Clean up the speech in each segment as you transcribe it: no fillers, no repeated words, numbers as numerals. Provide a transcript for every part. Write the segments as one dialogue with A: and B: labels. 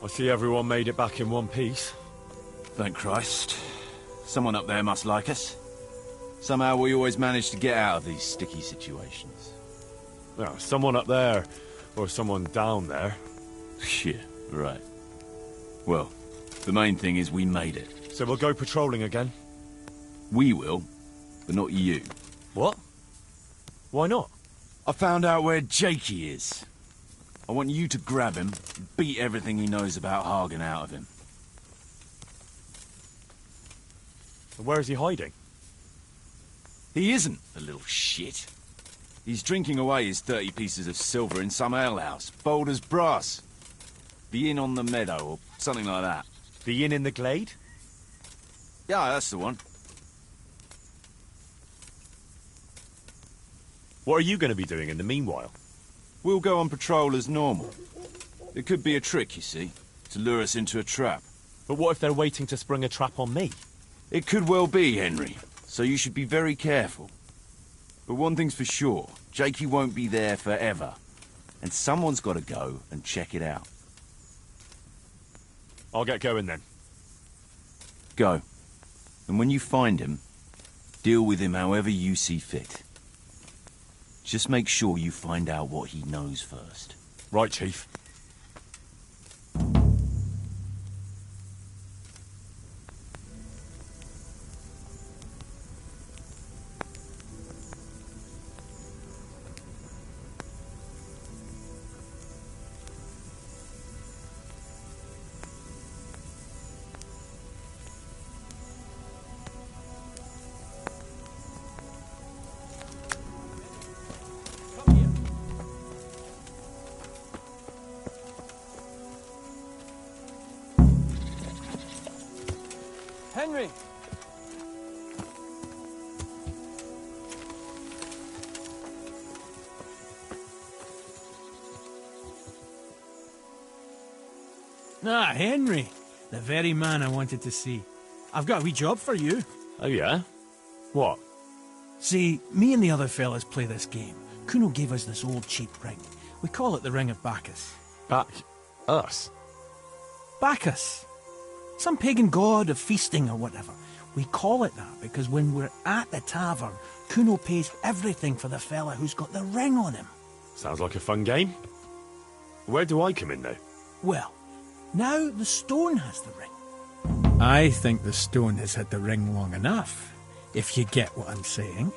A: I see everyone made it back in one piece.
B: Thank Christ. Someone up there must like us. Somehow we always manage to get out of these sticky situations.
A: Yeah, someone up there, or someone down there.
B: Yeah, right. Well, the main thing is we made it.
A: So we'll go patrolling again?
B: We will, but not you.
A: What? Why not?
B: I found out where Jakey is. I want you to grab him, beat everything he knows about Hagen out of him.
A: Where is he hiding?
B: He isn't, a little shit. He's drinking away his 30 pieces of silver in some alehouse, bold as brass. The inn on the meadow, or something like that.
A: The inn in the glade?
B: Yeah, that's the one.
A: What are you going to be doing in the meanwhile?
B: We'll go on patrol as normal. It could be a trick, you see, to lure us into a trap.
A: But what if they're waiting to spring a trap on me?
B: It could well be, Henry, so you should be very careful. But one thing's for sure, Jakey won't be there forever. And someone's got to go and check it out.
A: I'll get going then.
B: Go. And when you find him, deal with him however you see fit. Just make sure you find out what he knows first.
A: Right, Chief.
C: Henry!
D: Ah, Henry. The very man I wanted to see. I've got a wee job for you.
A: Oh, yeah? What?
D: See, me and the other fellas play this game. Kuno gave us this old cheap ring. We call it the Ring of Bacchus.
A: Us?
D: Bacchus. Some pagan god of feasting or whatever. We call it that because when we're at the tavern, Kuno pays everything for the fella who's got the ring on him.
A: Sounds like a fun game. Where do I come in, though?
D: Well, now the stone has the ring. I think the stone has had the ring long enough, if you get what I'm saying.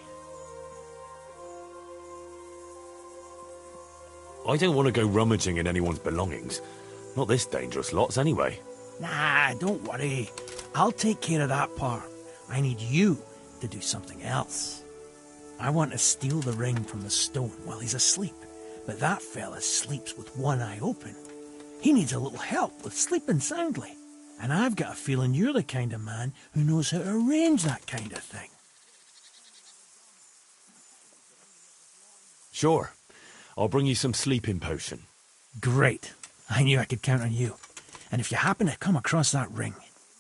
A: I don't want to go rummaging in anyone's belongings. Not this dangerous lots, anyway.
D: Nah, don't worry. I'll take care of that part. I need you to do something else. I want to steal the ring from the stone while he's asleep, but that fella sleeps with one eye open. He needs a little help with sleeping soundly, and I've got a feeling you're the kind of man who knows how to arrange that kind of thing.
A: Sure. I'll bring you some sleeping potion.
D: Great. I knew I could count on you. And if you happen to come across that ring,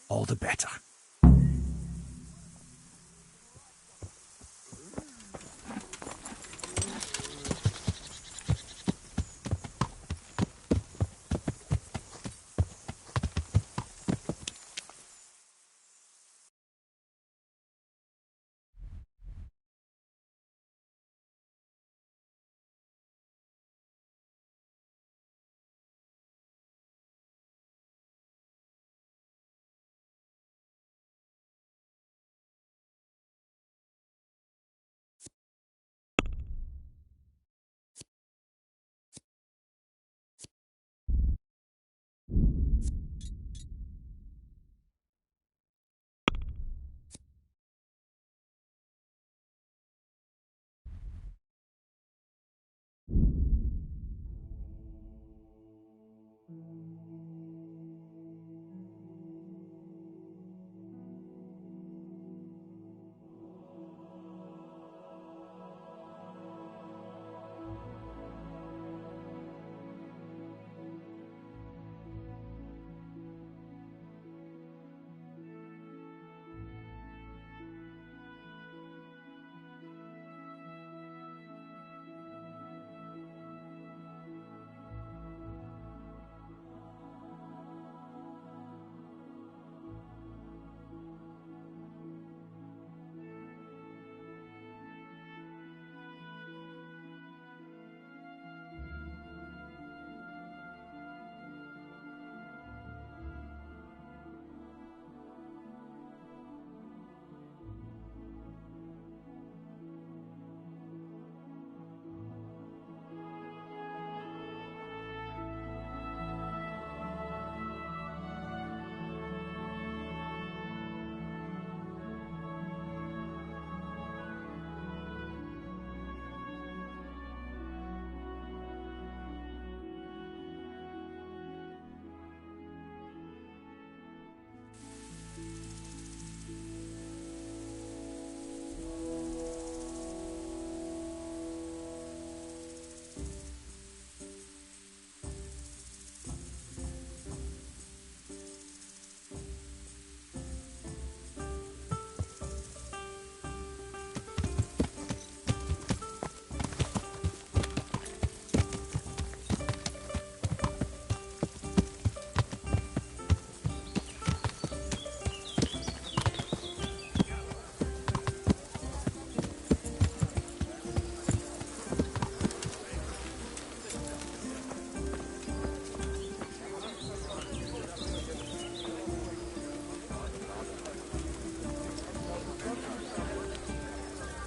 D: all the better.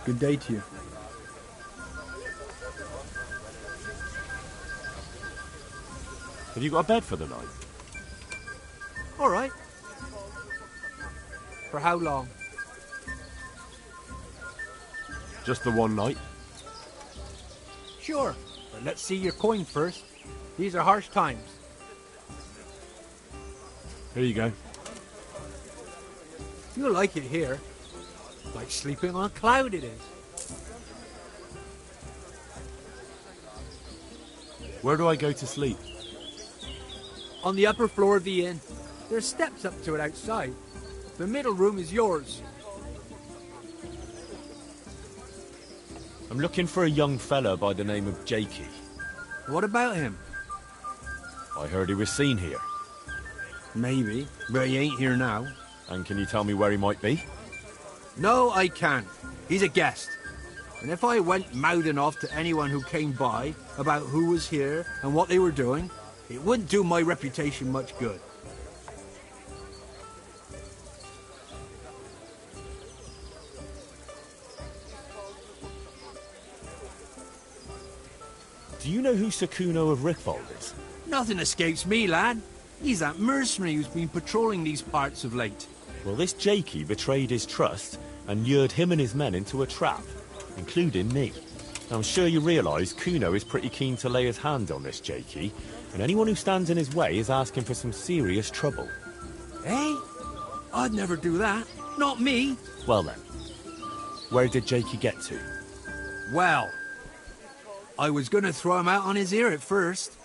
E: Good day to you.
A: Have you got a bed for the night?
F: All right. For how long?
A: Just the one night?
F: Sure, but let's see your coin first. These are harsh times.
A: Here you go.
F: You'll like it here. Like sleeping on a cloud it is.
A: Where do I go to sleep?
F: On the upper floor of the inn. There's steps up to it outside. The middle room is yours.
A: I'm looking for a young fella by the name of Jakey.
F: What about him?
A: I heard he was seen here.
F: Maybe, but he ain't here now.
A: And can you tell me where he might be?
F: No, I can't. He's a guest. And if I went mouthing off to anyone who came by about who was here and what they were doing, it wouldn't do my reputation much good.
A: Do you know who Sakuno of Rickfold is?
F: Nothing escapes me, lad. He's that mercenary who's been patrolling these parts of late.
A: Well, this Jakey betrayed his trust and lured him and his men into a trap, including me. Now, I'm sure you realise Kuno is pretty keen to lay his hand on this Jakey, and anyone who stands in his way is asking for some serious trouble.
F: Hey? I'd never do that. Not me.
A: Well then, where did Jakey get to?
F: Well, I was going to throw him out on his ear at first.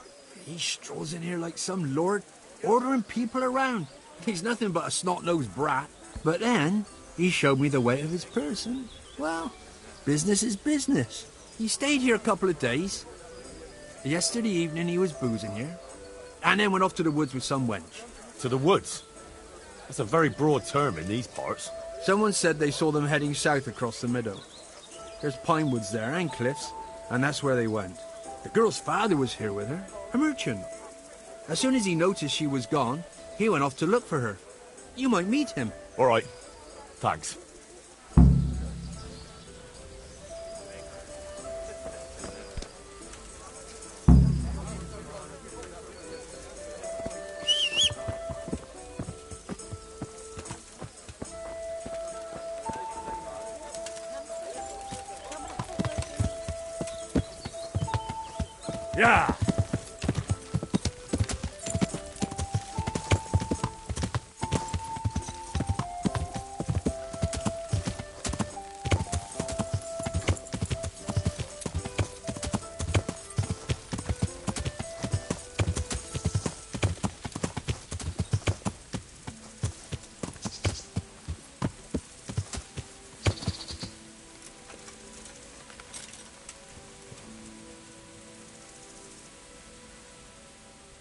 F: He strolls in here like some lord, ordering people around. He's nothing but a snot-nosed brat. But then, he showed me the weight of his person. Well, business is business. He stayed here a couple of days. Yesterday evening he was boozing here, and then went off to the woods with some wench.
A: To the woods? That's a very broad term in these parts.
F: Someone said they saw them heading south across the meadow. There's pine woods there and cliffs, and that's where they went. The girl's father was here with her, a merchant. As soon as he noticed she was gone, he went off to look for her. You might meet him.
A: All right. Thanks. Yeah!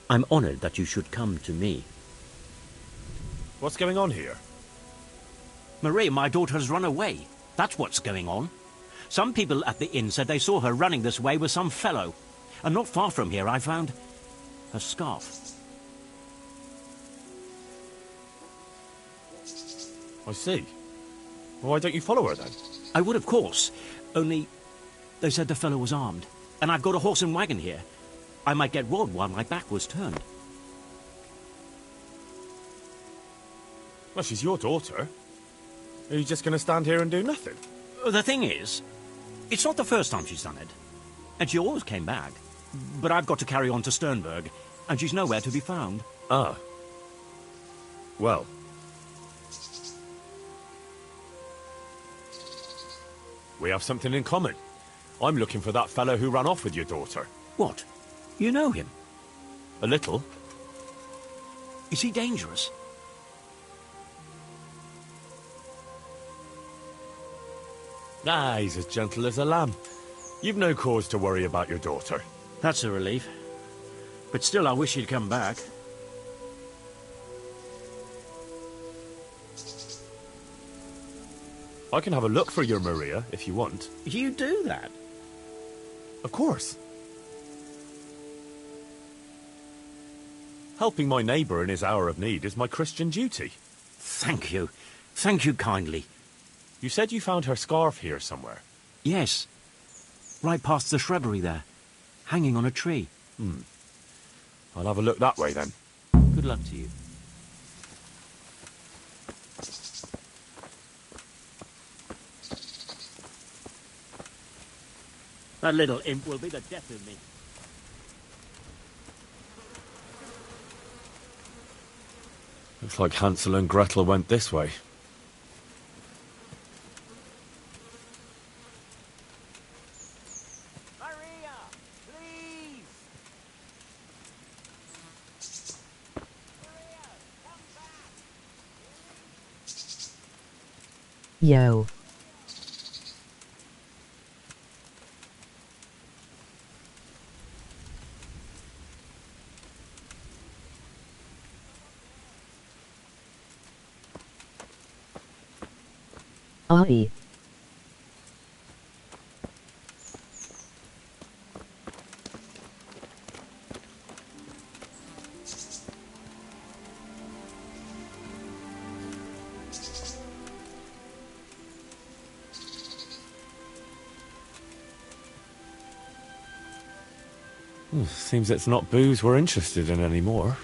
G: I'm honored that you should come to me.
A: What's going on here?
G: Marie, my daughter has run away. That's what's going on. Some people at the inn said they saw her running this way with some fellow. And not far from here I found her scarf.
A: I see. Well, why don't you follow her then?
G: I would, of course. Only they said the fellow was armed. And I've got a horse and wagon here. I might get robbed while my back was turned.
A: Well, she's your daughter. Are you just going to stand here and do nothing?
G: The thing is, it's not the first time she's done it. And she always came back. But I've got to carry on to Sternberg, and she's nowhere to be found.
A: Ah. Well. We have something in common. I'm looking for that fellow who ran off with your daughter.
G: What? You know him?
A: A little.
G: Is he dangerous?
A: Ah, he's as gentle as a lamb. You've no cause to worry about your daughter.
G: That's a relief. But still, I wish he'd come back.
A: I can have a look for your Maria, if you want.
G: You do that?
A: Of course. Helping my neighbour in his hour of need is my Christian duty.
G: Thank you. Thank you kindly.
A: You said you found her scarf here somewhere.
G: Yes. Right past the shrubbery there. Hanging on a tree.
A: I'll have a look that way then.
G: Good luck to you. That little imp will be the death of me.
A: Looks like Hansel and Gretel went this way.
G: Maria, please! Maria, come back!
H: Yo. Aye.
A: Seems it's not booze we're interested in anymore.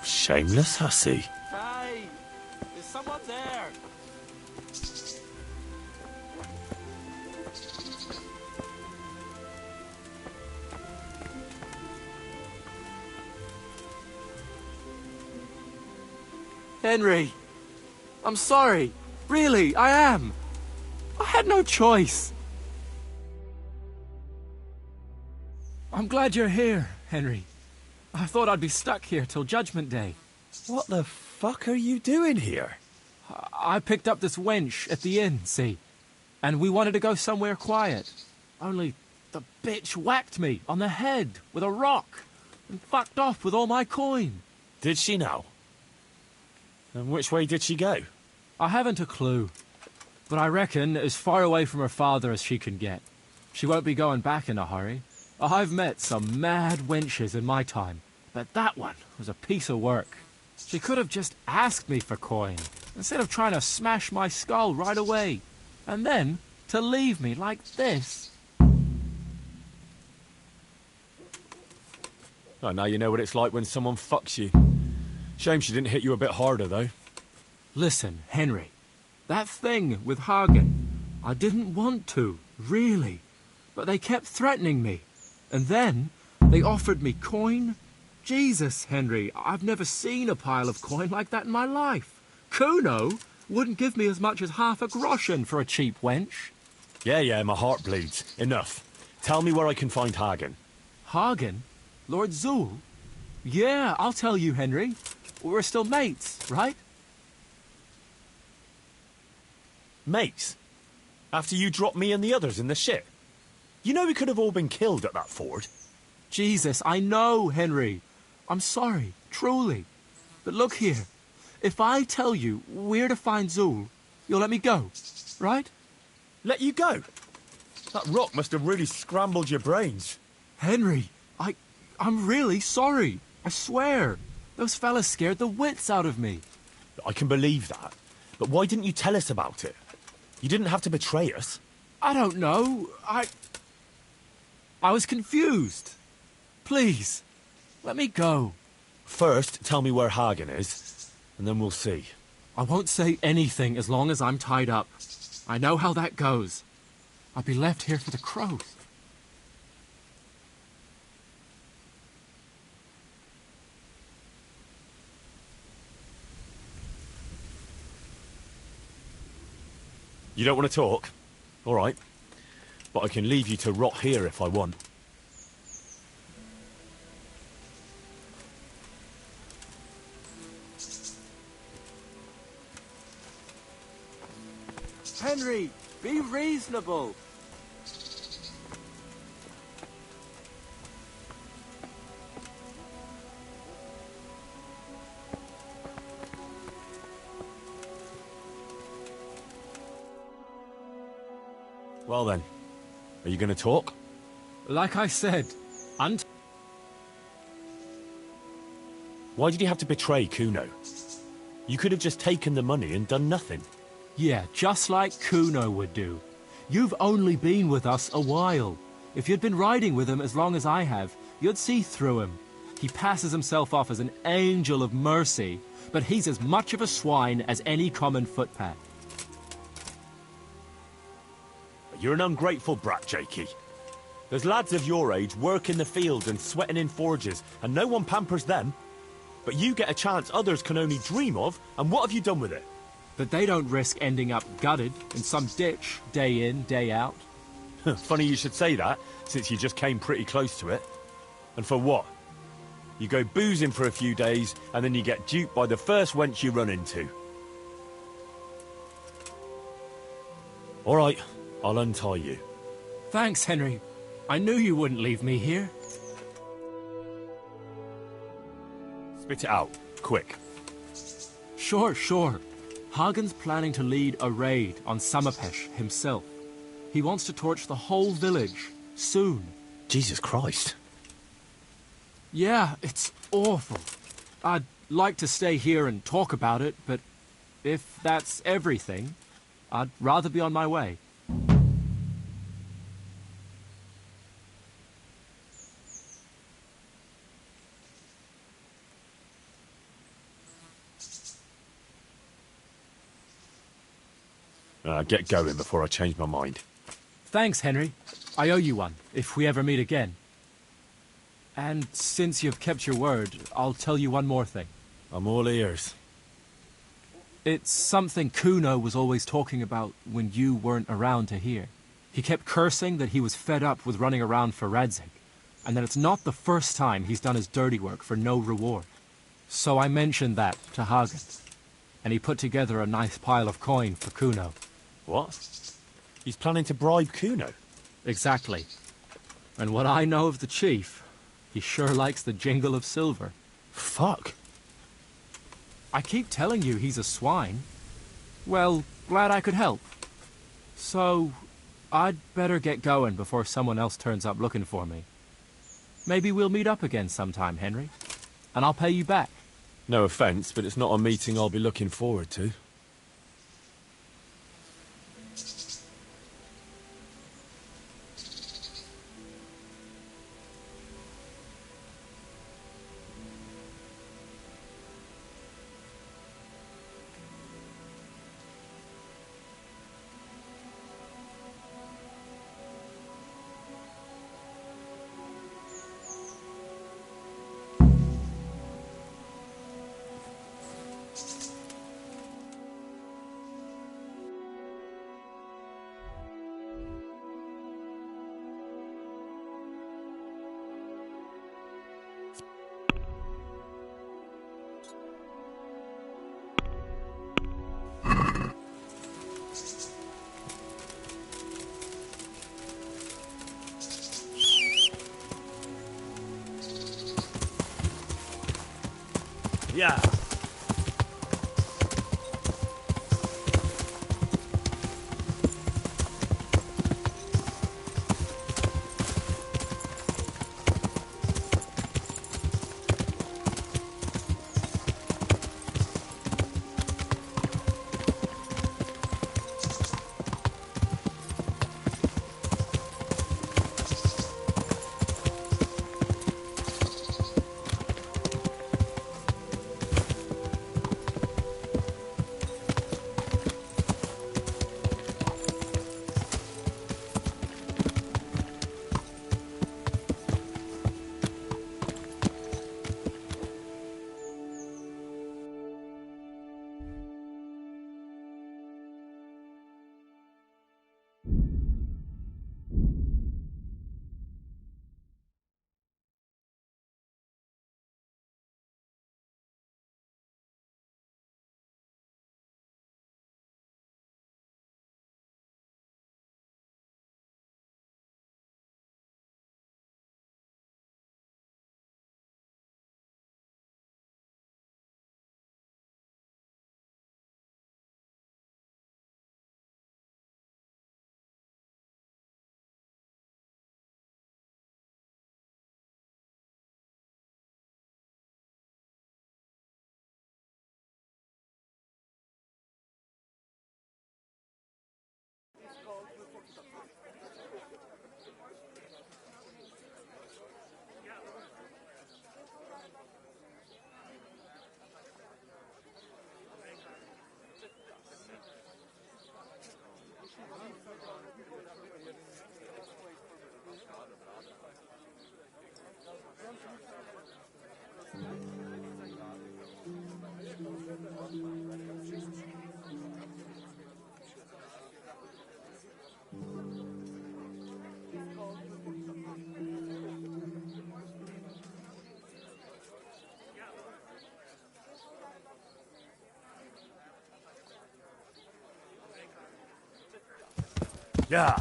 A: Shameless hussy.
C: Hey! Is someone there? Henry! I'm sorry. Really, I am. I had no choice. I'm glad you're here, Henry. I thought I'd be stuck here till Judgment Day.
A: What the fuck are you doing here?
C: I picked up this wench at the inn, see? And we wanted to go somewhere quiet. Only the bitch whacked me on the head with a rock and fucked off with all my coin.
A: Did she now? And which way did she go?
C: I haven't a clue, but I reckon as far away from her father as she can get. She won't be going back in a hurry. I've met some mad wenches in my time, but that one was a piece of work. She could have just asked me for coin, instead of trying to smash my skull right away, and then to leave me like this.
A: Oh, now you know what it's like when someone fucks you. Shame she didn't hit you a bit harder, though.
C: Listen, Henry, that thing with Hagen, I didn't want to, really, but they kept threatening me. And then they offered me coin. Jesus, Henry, I've never seen a pile of coin like that in my life. Kuno wouldn't give me as much as half a groschen for a cheap wench.
A: Yeah, my heart bleeds. Enough. Tell me where I can find Hagen.
C: Hagen? Lord Zool? Yeah, I'll tell you, Henry. We're still mates, right?
A: Mates? After you dropped me and the others in the ship? You know we could have all been killed at that ford.
C: Jesus, I know, Henry. I'm sorry, truly. But look here. If I tell you where to find Zool, you'll let me go, right?
A: Let you go? That rock must have really scrambled your brains.
C: Henry, I'm really sorry. I swear. Those fellas scared the wits out of me.
A: I can believe that. But why didn't you tell us about it? You didn't have to betray us.
C: I don't know. I was confused. Please, let me go.
A: First, tell me where Hagen is, and then we'll see.
C: I won't say anything as long as I'm tied up. I know how that goes. I'll be left here for the crows.
A: You don't want to talk? All right. But I can leave you to rot here if I want.
C: Henry, be reasonable.
A: Well then, are you going to talk?
C: Like I said,
A: Why did you have to betray Kuno? You could have just taken the money and done nothing.
C: Yeah, just like Kuno would do. You've only been with us a while. If you'd been riding with him as long as I have, you'd see through him. He passes himself off as an angel of mercy, but he's as much of a swine as any common footpad.
A: You're an ungrateful brat, Jakey. There's lads of your age work in the fields and sweating in forges, and no one pampers them. But you get a chance others can only dream of, and what have you done with it?
C: But they don't risk ending up gutted in some ditch, day in, day out.
A: Funny you should say that, since you just came pretty close to it. And for what? You go boozing for a few days, and then you get duped by the first wench you run into. All right, I'll untie you.
C: Thanks, Henry. I knew you wouldn't leave me here.
A: Spit it out, quick.
C: Sure. Hagen's planning to lead a raid on Samapesh himself. He wants to torch the whole village, soon.
A: Jesus Christ.
C: Yeah, it's awful. I'd like to stay here and talk about it, but if that's everything, I'd rather be on my way.
A: Get going before I change my mind.
C: Thanks, Henry. I owe you one, if we ever meet again. And since you've kept your word, I'll tell you one more thing.
A: I'm all ears.
C: It's something Kuno was always talking about when you weren't around to hear. He kept cursing that he was fed up with running around for Radzig, and that it's not the first time he's done his dirty work for no reward. So I mentioned that to Hagen, and he put together a nice pile of coin for Kuno.
A: What? He's planning to bribe Kuno?
C: Exactly. And what I know of the chief, he sure likes the jingle of silver.
A: Fuck.
C: I keep telling you he's a swine. Well, glad I could help. So, I'd better get going before someone else turns up looking for me. Maybe we'll meet up again sometime, Henry. And I'll pay you back.
A: No offence, but it's not a meeting I'll be looking forward to. Yeah. Yeah.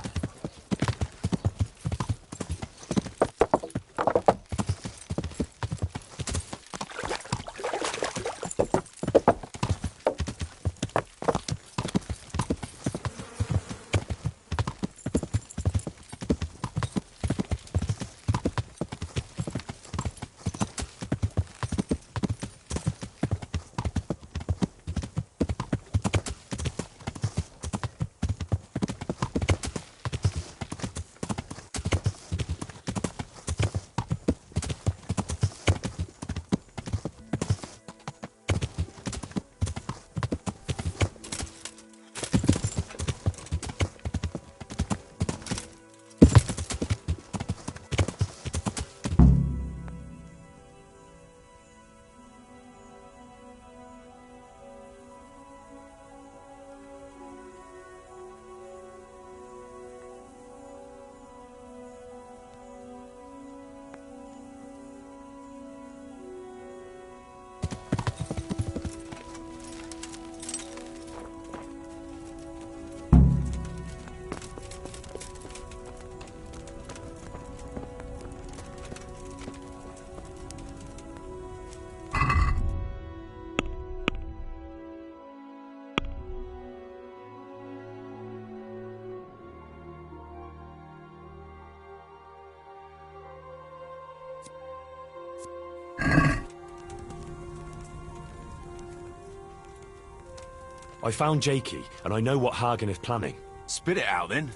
A: I found Jakey, and I know what Hagen is planning.
B: Spit it out, then.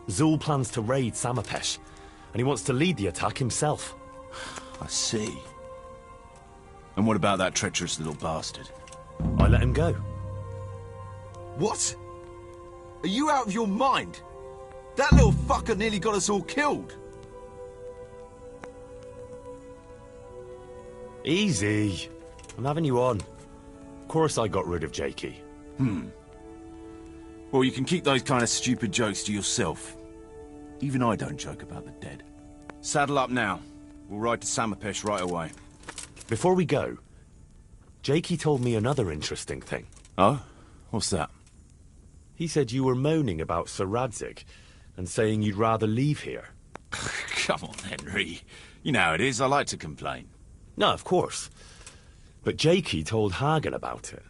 A: Zul plans to raid Samapesh, and he wants to lead the attack himself.
B: I see. And what about that treacherous little bastard?
A: I let him go.
B: What? Are you out of your mind? That little fucker nearly got us all killed.
A: Easy. I'm having you on. Of course I got rid of Jakey.
B: Well, you can keep those kind of stupid jokes to yourself. Even I don't joke about the dead. Saddle up now. We'll ride to Samapesh right away.
A: Before we go, Jakey told me another interesting thing.
B: Oh? What's that?
A: He said you were moaning about Sir Radzig and saying you'd rather leave here.
B: Come on, Henry. You know how it is. I like to complain.
A: No, of course. But Jakey told Hagen about it,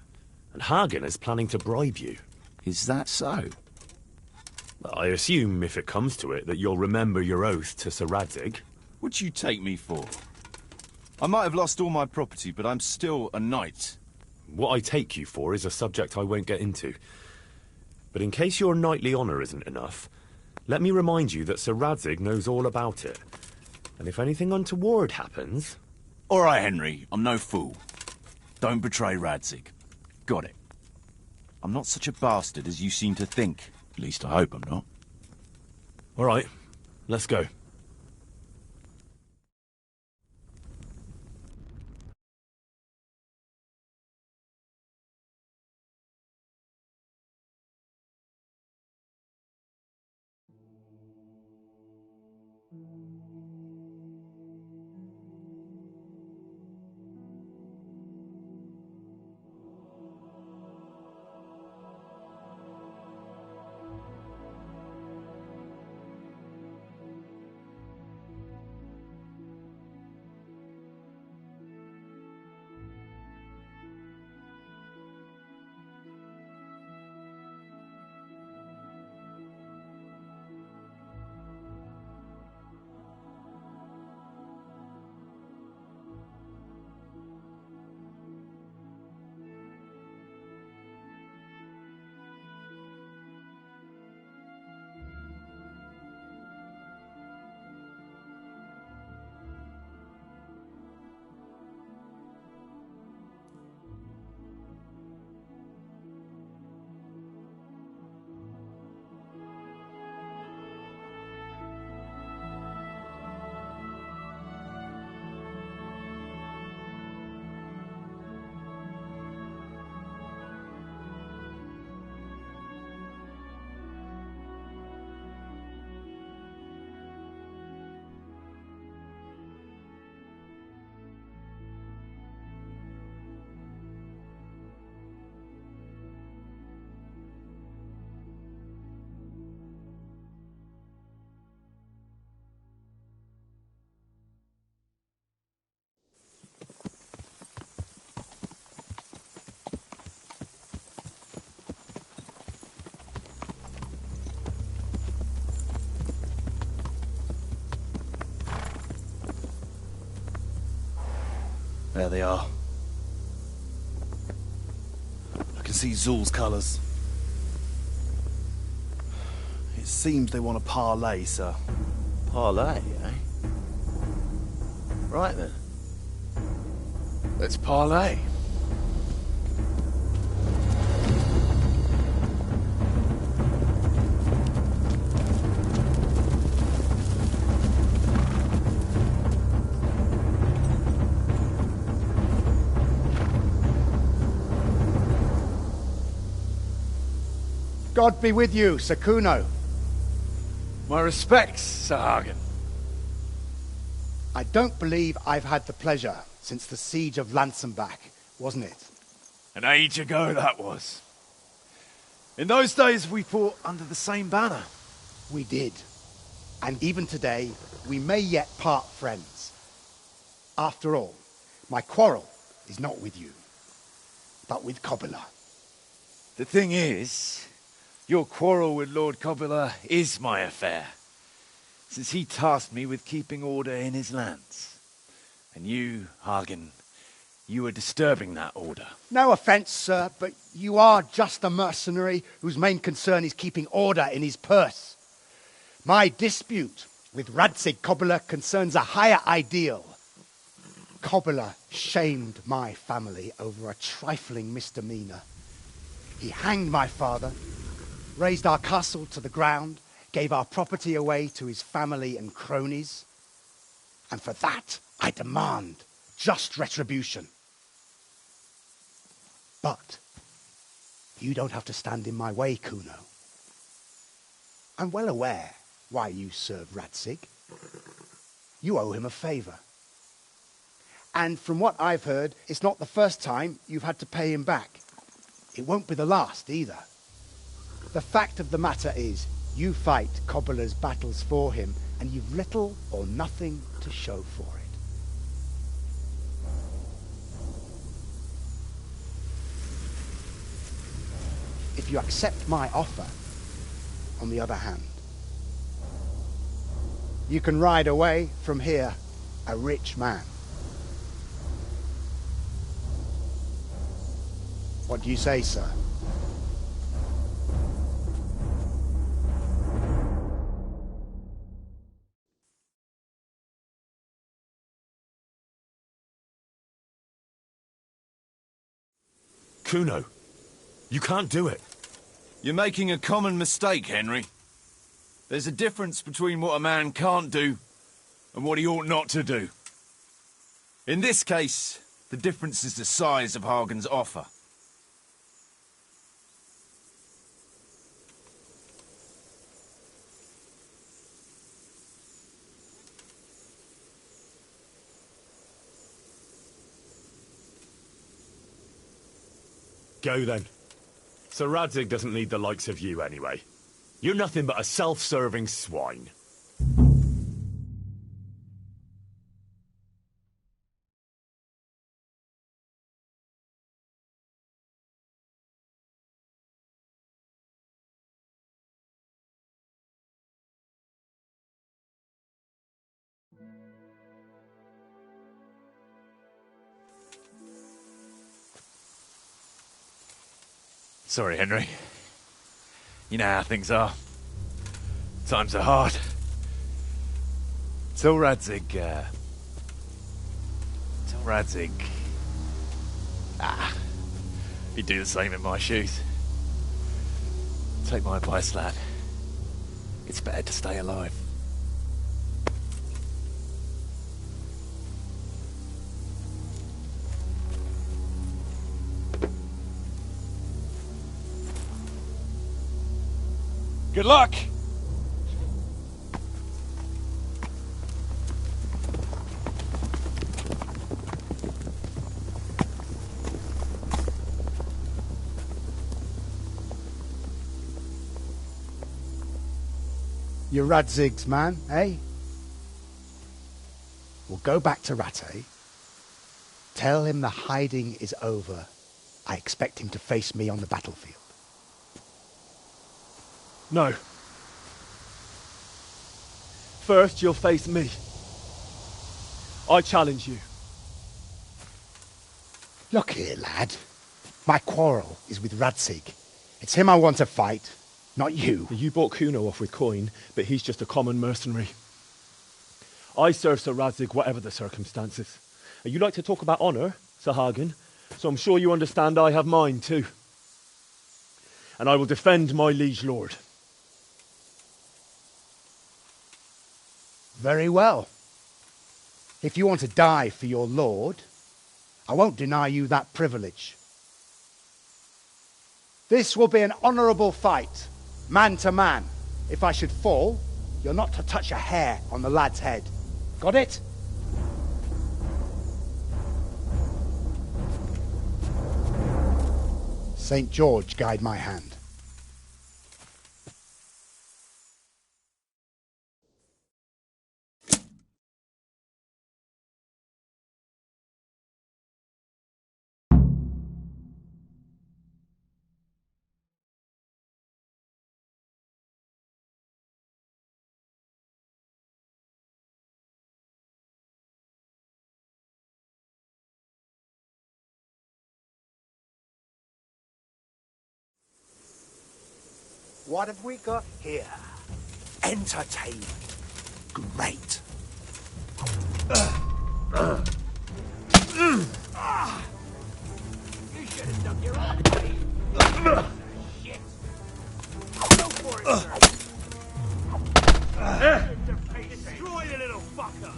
A: and Hagen is planning to bribe you.
B: Is that so?
A: I assume, if it comes to it, that you'll remember your oath to Sir Radzig.
B: What'd you take me for? I might have lost all my property, but I'm still a knight.
A: What I take you for is a subject I won't get into. But in case your knightly honour isn't enough, let me remind you that Sir Radzig knows all about it. And if anything untoward happens...
B: All right, Henry. I'm no fool. Don't betray Radzig. Got it. I'm not such a bastard as you seem to think. At least I hope I'm not.
A: All right, let's go.
I: There they are. I can see Zul's colours. It seems they want a parley, sir.
J: Parlay, eh? Right then. Let's parlay.
K: God be with you, Sir Kuno.
J: My respects, Sir Hagen.
K: I don't believe I've had the pleasure since the siege of Lansenbach, wasn't it?
I: An age ago that was. In those days we fought under the same banner.
K: We did. And even today, we may yet part friends. After all, my quarrel is not with you, but with Cobula.
I: The thing is, your quarrel with Lord Cobula is my affair, since he tasked me with keeping order in his lands. And you, Hagen,
B: You were disturbing that order.
K: No offence, sir, but you are just a mercenary whose main concern is keeping order in his purse. My dispute with Radzig Cobbler concerns a higher ideal. Cobbler shamed my family over a trifling misdemeanor. He hanged my father, razed our castle to the ground, gave our property away to his family and cronies. And for that, I demand just retribution. But you don't have to stand in my way, Kuno. I'm well aware why you serve Radzig. You owe him a favour. And from what I've heard, it's not the first time you've had to pay him back. It won't be the last either. The fact of the matter is, you fight Cobbler's battles for him, and you've little or nothing to show for it. If you accept my offer, on the other hand, you can ride away from here a rich man. What do you say, sir?
A: Kuno, you can't do it.
B: You're making a common mistake, Henry. There's a difference between what a man can't do and what he ought not to do. In this case, the difference is the size of Hagen's offer.
A: Go then. Sir Radzig doesn't need the likes of you anyway. You're nothing but a self-serving swine.
I: Sorry, Henry. You know how things are. Times are hard. Tell Radzig, he'd do the same in my shoes. Take my advice, lad. It's better to stay alive. Good luck!
K: You're Radzig's man, eh? We'll go back to Rattay. Tell him the hiding is over. I expect him to face me on the battlefield.
E: No. First, you'll face me. I challenge you.
K: Look here, lad. My quarrel is with Radzig. It's him I want to fight, not you.
E: You bought Kuno off with coin, but he's just a common mercenary. I serve Sir Radzig whatever the circumstances. And you like to talk about honour, Sir Hagen, so I'm sure you understand I have mine too. And I will defend my liege lord.
K: Very well. If you want to die for your lord, I won't deny you that privilege. This will be an honourable fight, man to man. If I should fall, you're not to touch a hair on the lad's head. Got it? St. George guide my hand. What have we got here? Entertainment. Great.
F: You should have dug your own grave. Shit. Go for it, sir. Destroy the little fucker.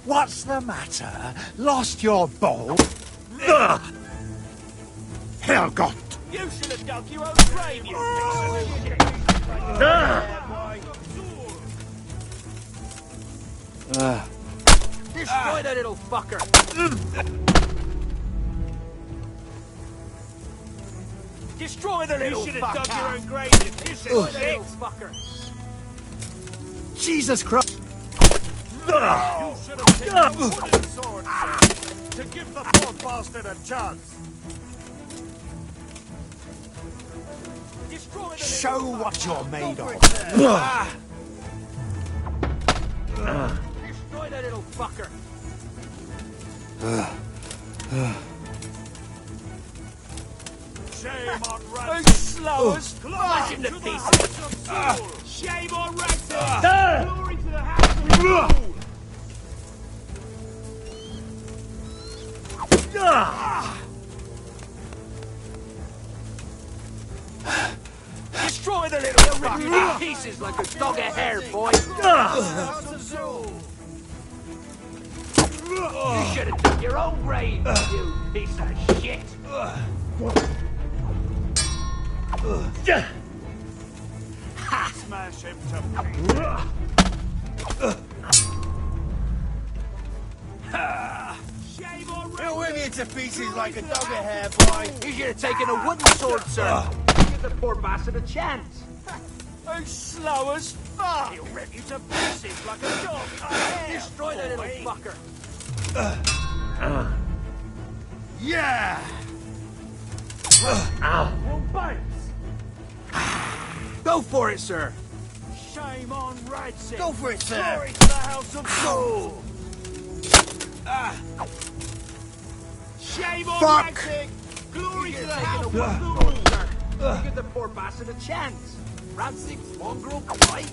K: What's the matter? Lost your bowl? Helgot!
F: You should have dug your own grave, you piece of shit. Destroy that little fucker. Destroy the little fucker. You should have dug your own grave, you piece of shit. Fucker.
K: Jesus Christ!
F: You should have taken a wooden sword, sir, to give the poor bastard a chance. Destroy the
K: Show
F: little
K: what
F: fucker.
K: you're made
F: Go
K: of.
F: for it, sir. Destroy that little fucker. Shame on Ratsy. Slow as flash him to pieces. Shame on Ratsy. Glory to the house of Rule. Destroy the little fucker in pieces like a dog of hair, boy. You should have dug your own grave, you piece of shit. Ha! Smash him to pieces. Shame on
K: He'll whip you to pieces like a dog of hair, boy.
F: You should have taken a wooden sword, sir. Give the poor bastard a chance. He's slow as fuck. He'll rip you to pieces like a dog. Destroy that little fucker.
K: Yeah!
F: Ow. Bites. Go for it, sir. Shame on Radsig.
K: Go for it, sir.
F: Glory to the house of Saul. Shame on
K: Fuck.
F: Radsig. Glory to the house of Saul, sir. Give the poor bastard a chance. Radsig's mongrel bite.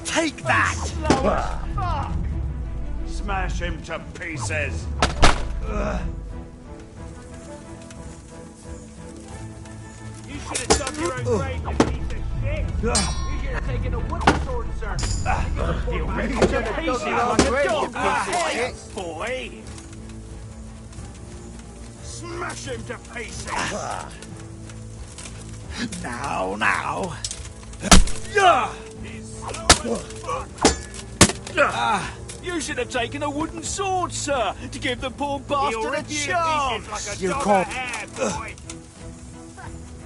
K: Take that!
F: Slow as fuck. Smash him to pieces. You should have dug your own grave, you piece of shit. You should have taken a wooden sword, sir. He'll rip you to pieces like a dog, boy. Smash him to pieces.
K: Now.
F: He's slow as fuck. You should have taken a wooden sword, sir, to give the poor bastard a chance. Like a
K: You
F: dog
K: call-
F: of hair, boy.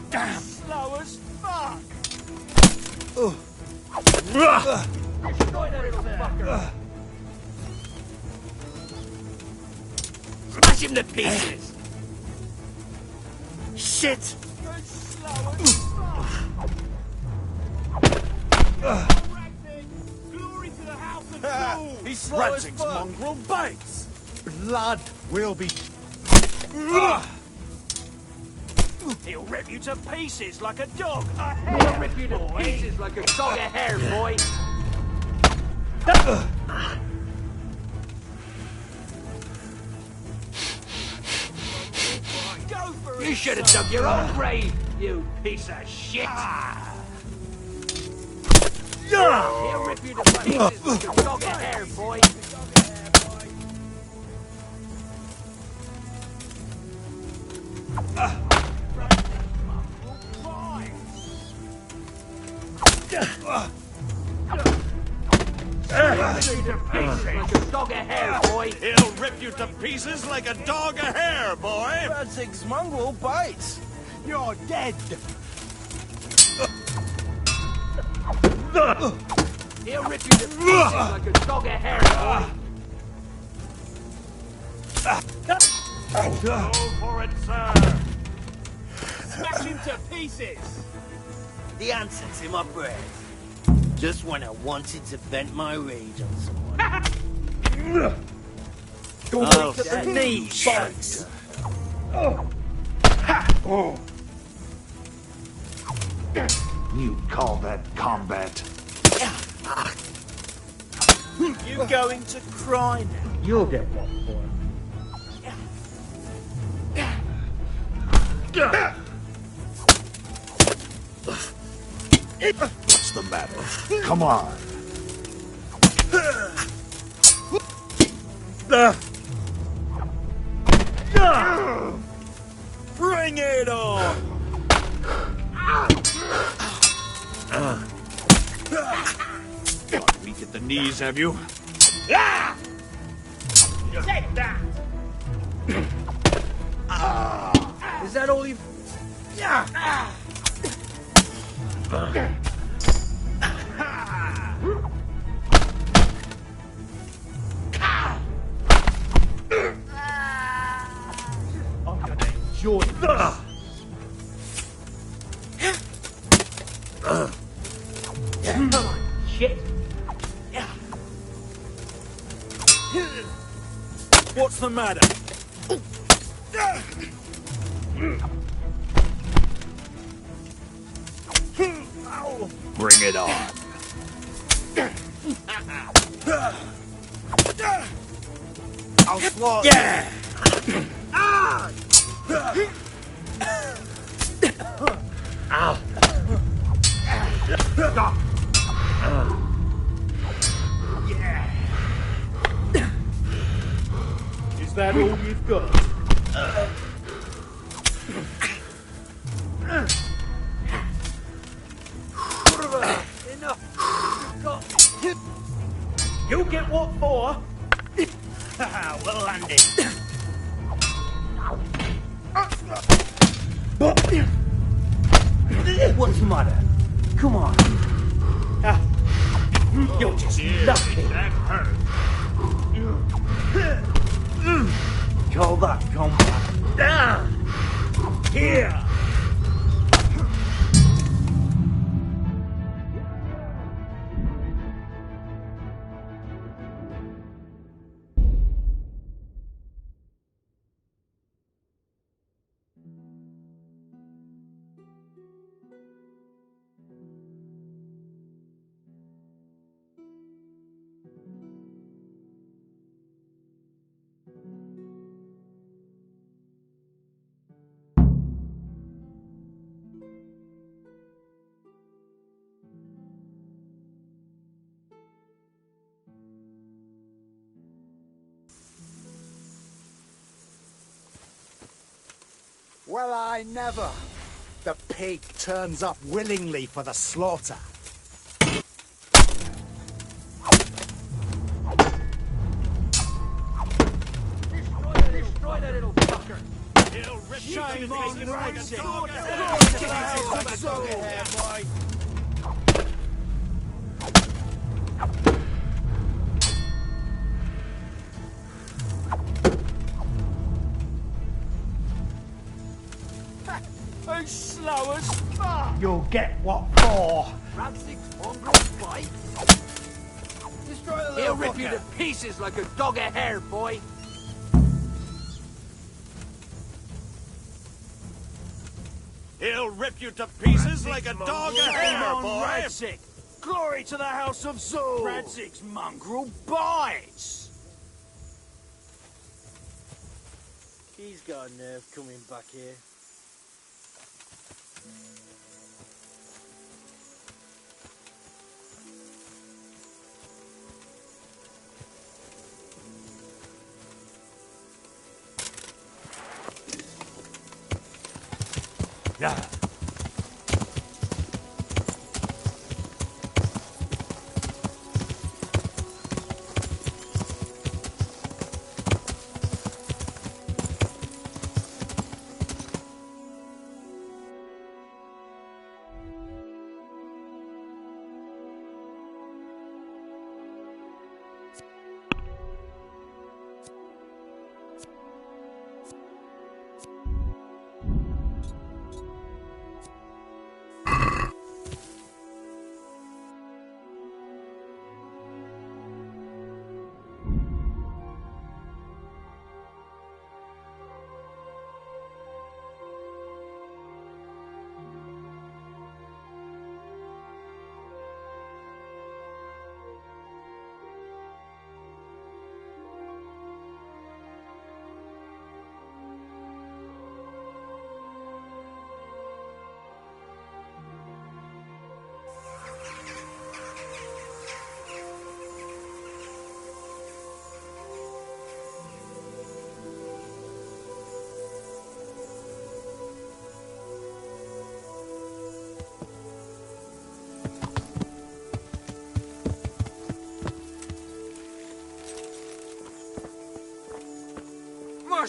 F: Damn. Slow as fuck. Destroy that little fucker. Smash him to pieces.
K: Shit!
F: He's slow as fuck. Glory to the house of Saul.
K: He's slow as
F: Ratzing's
K: fuck.
F: mongrel bites.
K: Blood will be...
F: He'll rip you to pieces like a dog. He'll rip you to pieces like a dog of hair, boy. Go for it. You should have dug your own grave, you piece of shit. He'll rip you to pieces like a dog of hair, boy. Like a dog of hair, boy.
B: He'll rip you to pieces like a dog of hair, boy.
K: Ratzig's mongrel bites. You're dead.
F: He'll rip you to pieces like a dog of hair, boy. Go for it, sir. Smash him to pieces.
L: The answer to my prayer. Just when I wanted to vent my rage on someone.
F: Go
L: Oh,
F: to the
L: that
F: knees,
L: sucks.
M: You call that combat?
L: You going to cry now?
D: You'll get one for it.
M: What's the matter? Come on.
L: Bring it on!
B: Got weak at the knees, have you?
L: Take that!
F: Is that all you've...
K: I'm gonna enjoy this. Come on, shit.
L: What's the matter?
B: Bring it on.
L: I'll swallow.
B: Yeah!
K: Is that all you've got?
L: You get what for? Well landed.
K: What's the matter? Come on. You're just lucky.
L: That hurt.
K: Call that combat.
L: Down! Here!
K: Well, I never. The pig turns up willingly for the slaughter.
L: Destroy that little fucker! He'll rip shame on you like a dog ahead, boy! Who's slow as fuck?
K: You'll get what for.
F: Ranzig's mongrel bite?
L: Destroy the
F: He'll
L: little
F: rip you
L: fucker.
F: to pieces like a dog of hair, boy.
L: He'll rip you to pieces like a dog of hair, boy! Radzik! Glory to the House of Zul! Radzik's mongrel bites! He's got a nerve coming back here.
K: Yeah.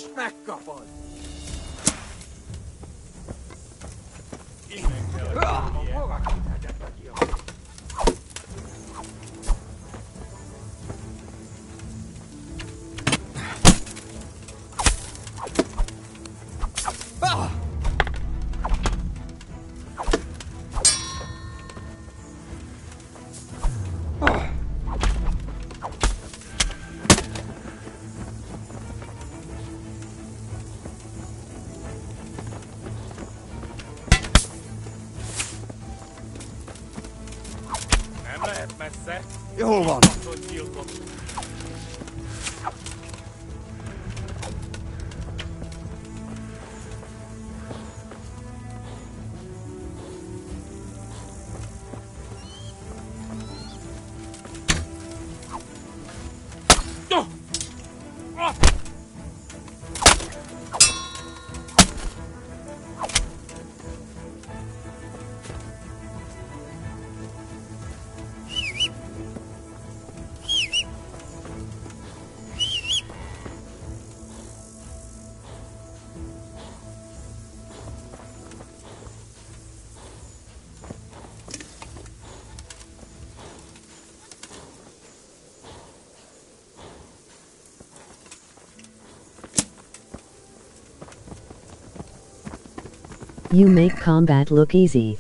F: smack up on.
K: You hold on.
H: You make combat look easy.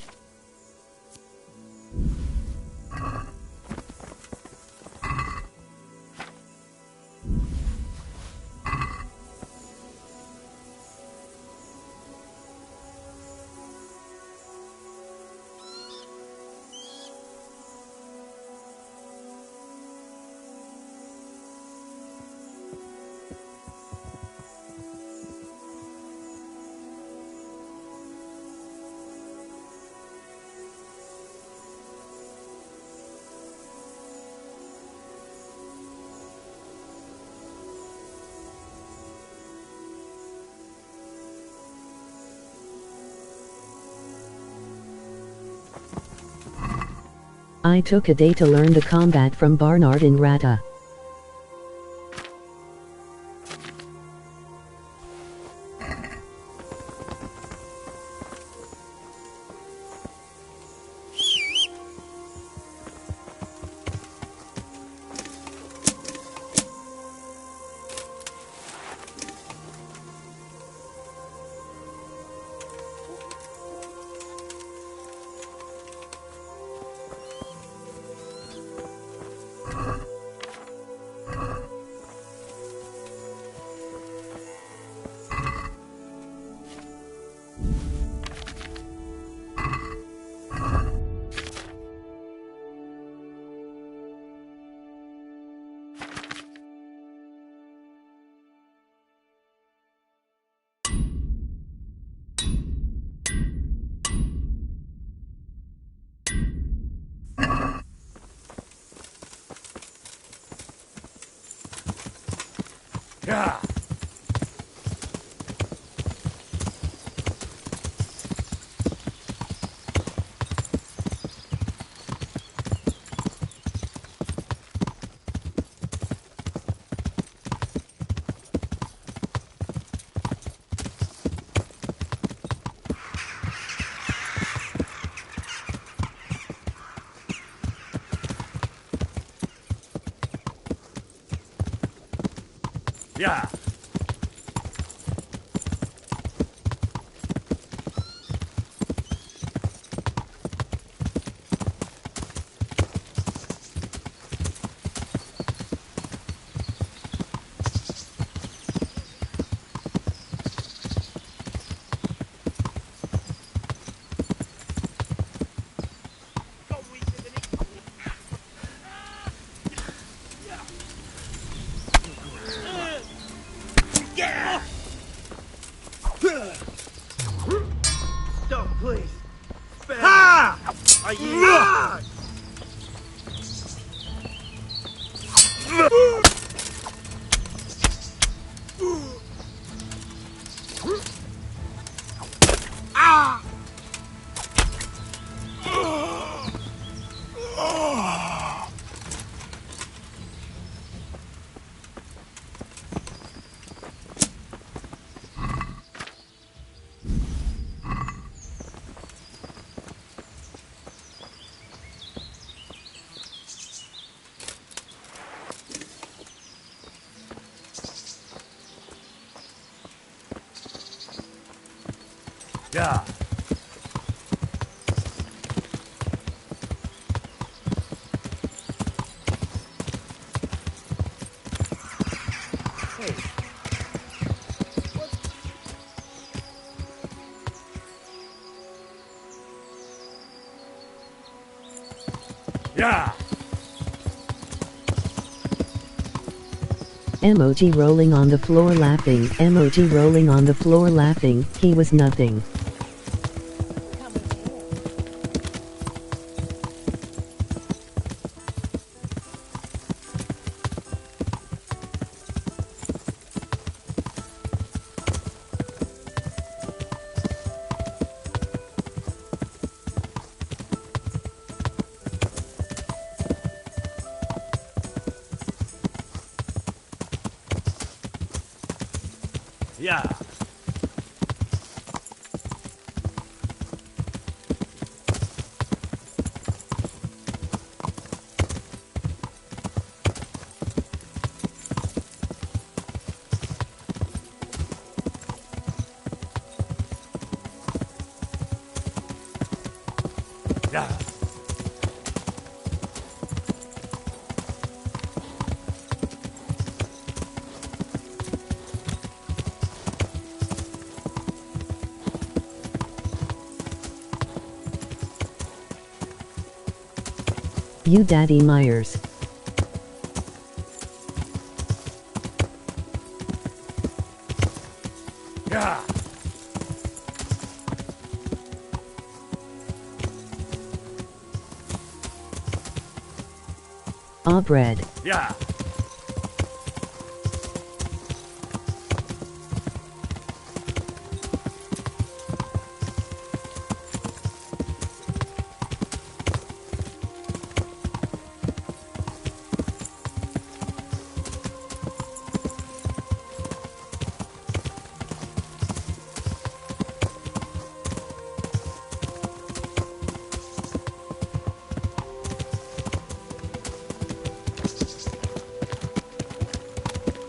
H: I took a day to learn the combat from Barnard in Rata.
J: Yeah. Yeah.
L: Stop, please. Ha! Are you?
J: Yeah. Yeah.
H: Emoji rolling on the floor laughing. Emoji rolling on the floor laughing. He was nothing.
J: Yeah. Yeah.
H: You Daddy Myers.
J: Yeah.
H: Ah, bread.
J: Yeah.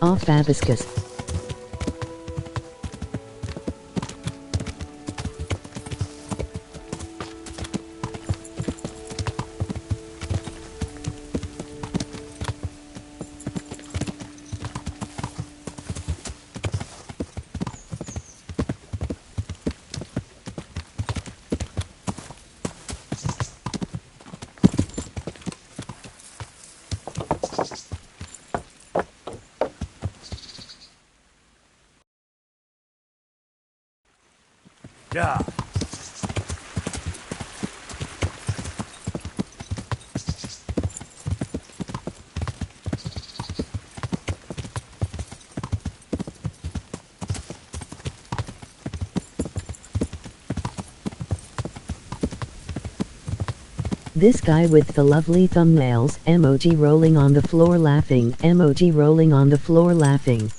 H: Ah, Fabiscus.
J: Yeah.
H: This guy with the lovely thumbnails. Emoji rolling on the floor laughing. Emoji rolling on the floor laughing.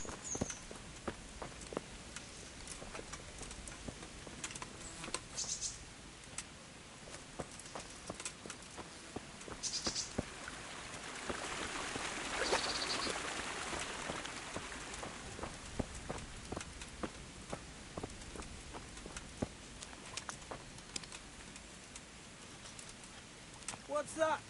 L: What's that?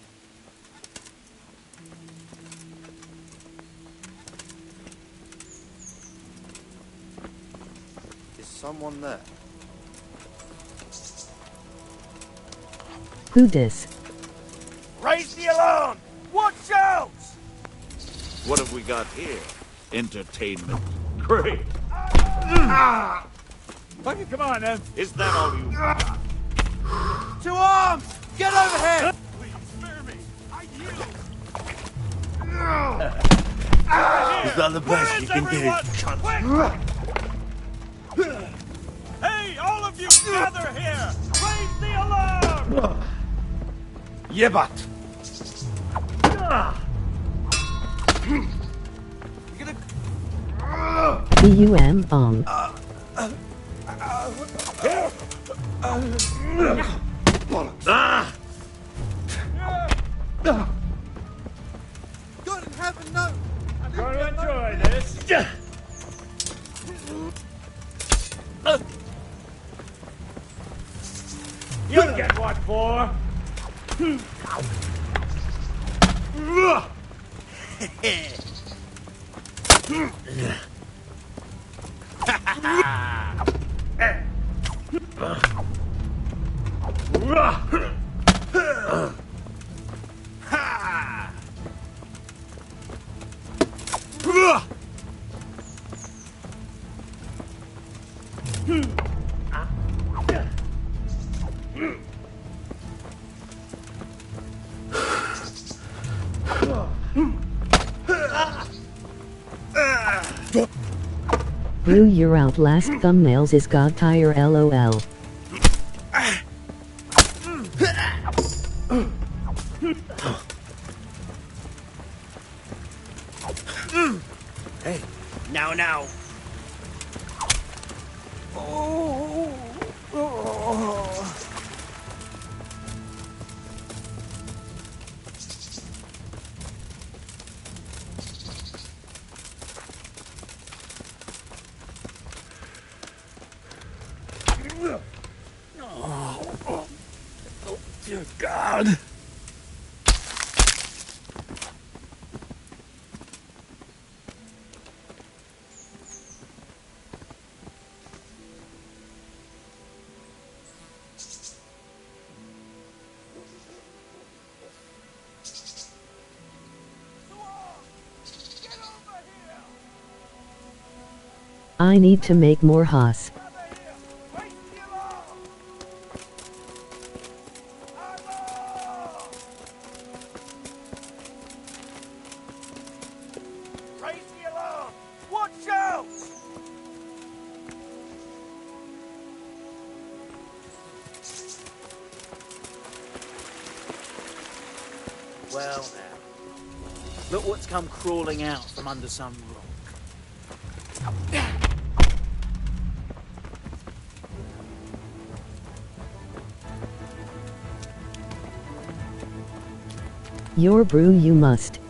N: Is someone there?
H: Who dis?
L: Raise the alarm! Watch out!
M: What have we got here? Entertainment. Great.
L: Okay, come on, then.
M: Is that all you...
L: To arms! Get over here! Please, spare me. I yield.
M: Is that the best you can do?
L: Hey, all of you, gather here! Raise the alarm!
K: Yebat!
H: BUM on.
L: God in heaven, no!
J: I'm going to enjoy this.
H: Brew your out last thumbnails is god tire lol.
L: Hey, now.
D: Dear God.
H: I need to make more Haas.
L: Raise the alarm! Watch out!
N: Well now, look what's come crawling out from under some rock.
H: Your brew you must.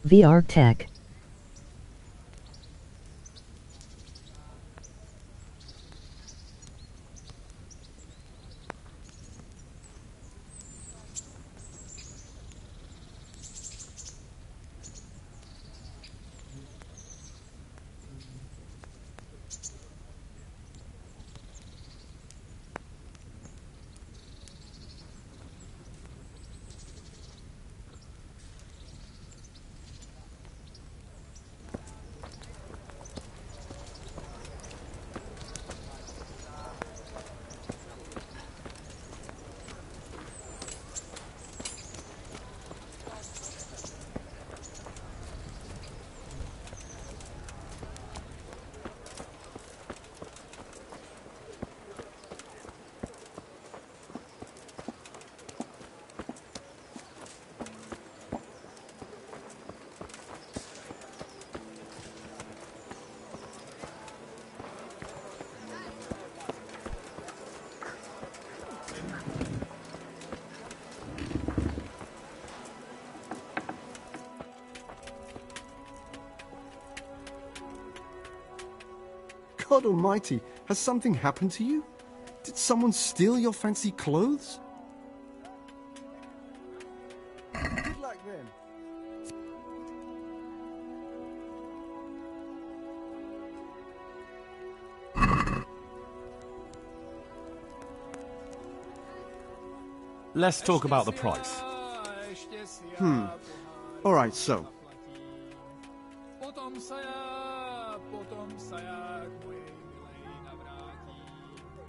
H: VR Tech.
O: God almighty, has something happened to you? Did someone steal your fancy clothes? Good luck then.
A: Let's talk about the price.
O: Alright, so.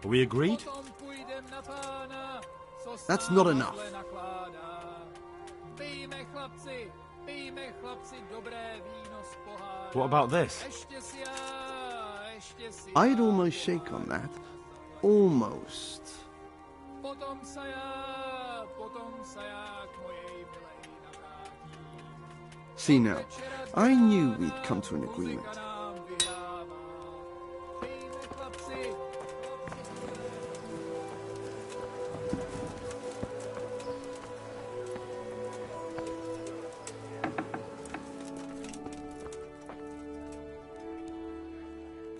A: Are we agreed?
O: That's not enough.
A: What about this?
O: I'd almost shake on that. Almost. See now, I knew we'd come to an agreement.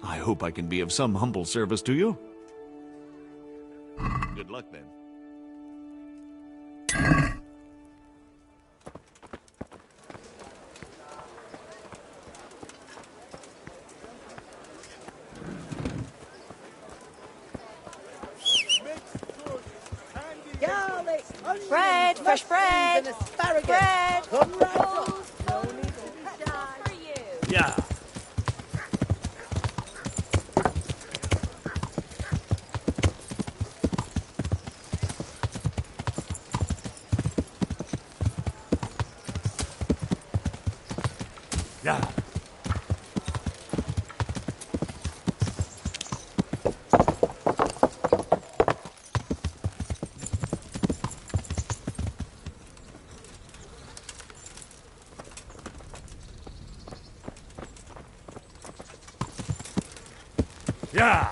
B: I hope I can be of some humble service to you. Good luck, then.
P: Bread, fresh bread, bread.
A: Yeah. Yeah. Yeah.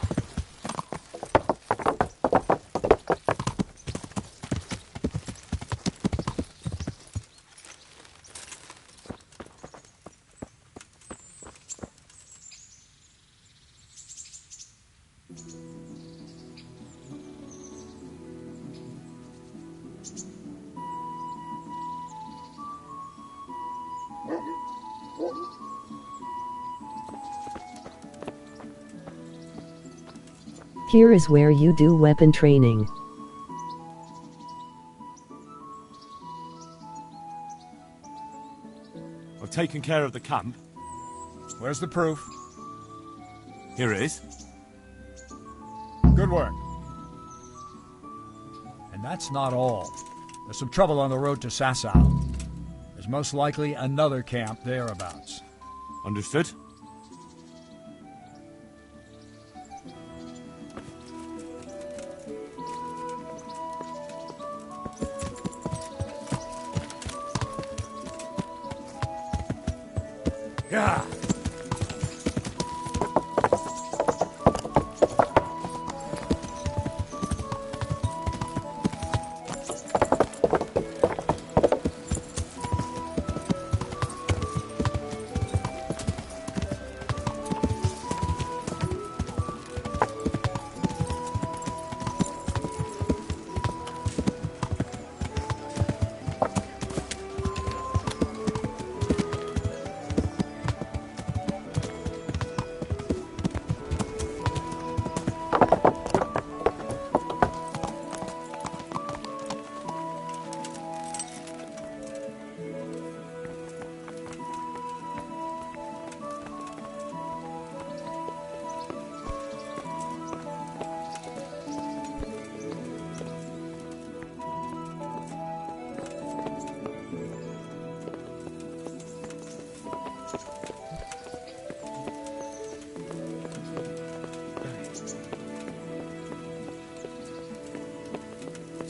H: Here is where you do weapon training.
A: I've taken care of the camp.
J: Where's the proof?
A: Here it is.
J: Good work. And that's not all. There's some trouble on the road to Sasau. There's most likely another camp thereabouts.
A: Understood? Yeah.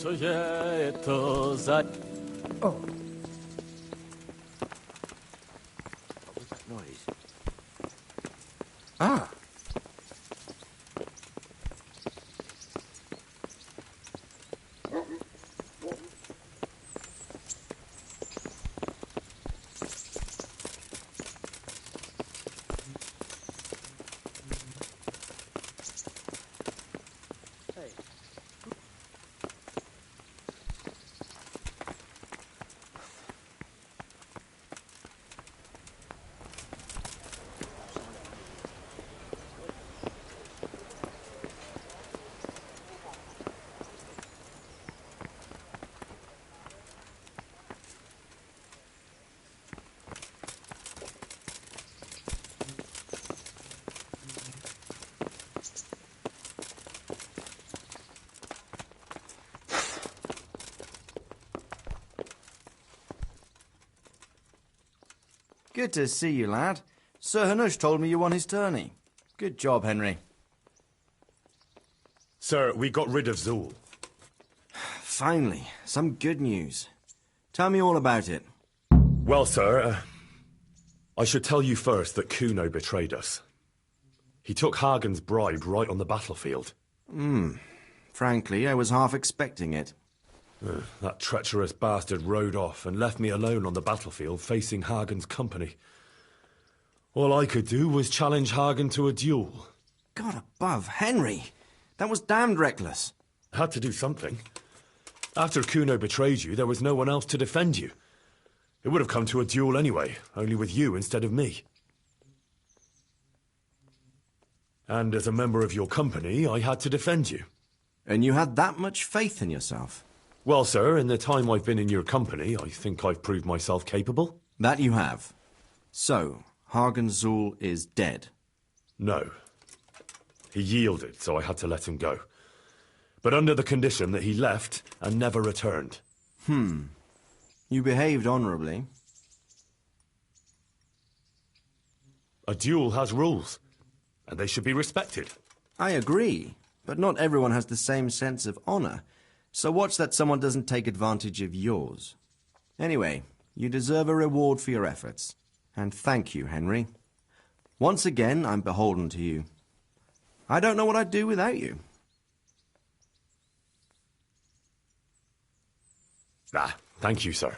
C: Co je to za...
O: Oh.
I: What was that noise?
O: Ah.
Q: Good to see you, lad. Sir Hanush told me you won his tourney. Good job, Henry.
A: Sir, we got rid of Zool.
Q: Finally, some good news. Tell me all about it.
A: Well, sir, I should tell you first that Kuno betrayed us. He took Hagen's bribe right on the battlefield.
Q: Frankly, I was half expecting it.
A: That treacherous bastard rode off and left me alone on the battlefield facing Hagen's company. All I could do was challenge Hagen to a duel.
Q: God above, Henry! That was damned reckless.
A: Had to do something. After Kuno betrayed you, there was no one else to defend you. It would have come to a duel anyway, only with you instead of me. And as a member of your company, I had to defend you.
Q: And you had that much faith in yourself?
A: Well, sir, in the time I've been in your company, I think I've proved myself capable.
Q: That you have. So, Hagen Zool is dead?
A: No. He yielded, so I had to let him go. But under the condition that he left and never returned.
Q: You behaved honourably.
A: A duel has rules, and they should be respected.
Q: I agree, but not everyone has the same sense of honour. So watch that someone doesn't take advantage of yours. Anyway, you deserve a reward for your efforts. And thank you, Henry. Once again, I'm beholden to you. I don't know what I'd do without you.
A: Thank you, sir.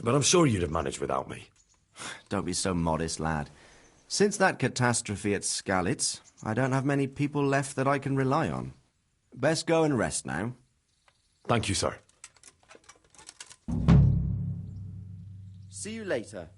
A: But I'm sure you'd have managed without me.
Q: Don't be so modest, lad. Since that catastrophe at Skalitz, I don't have many people left that I can rely on. Best go and rest now.
A: Thank you, sir.
Q: See you later.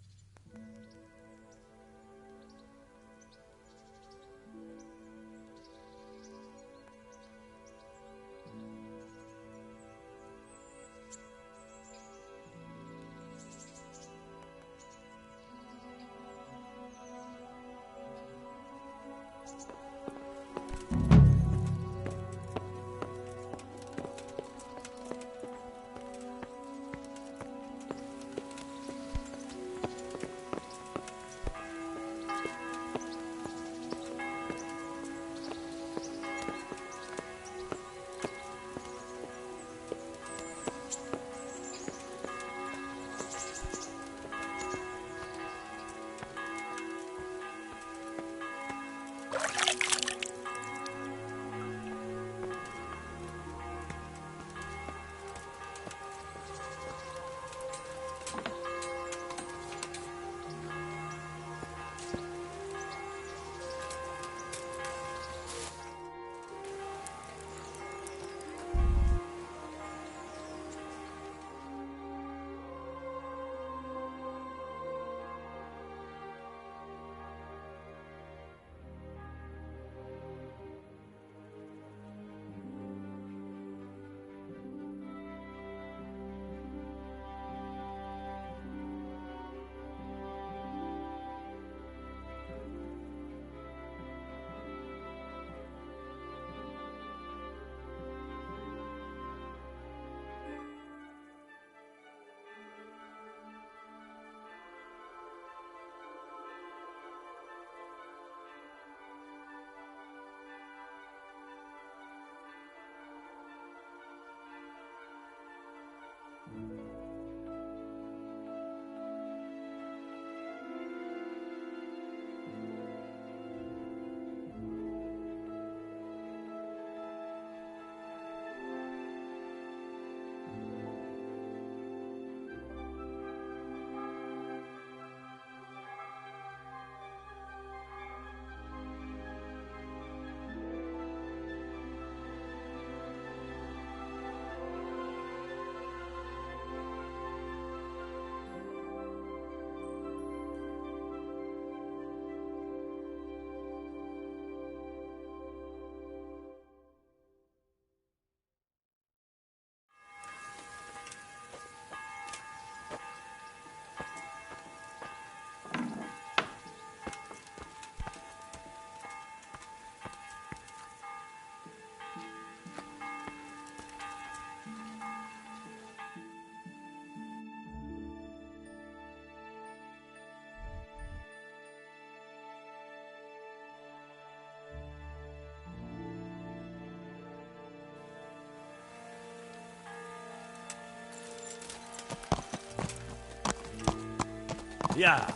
L: Yeah.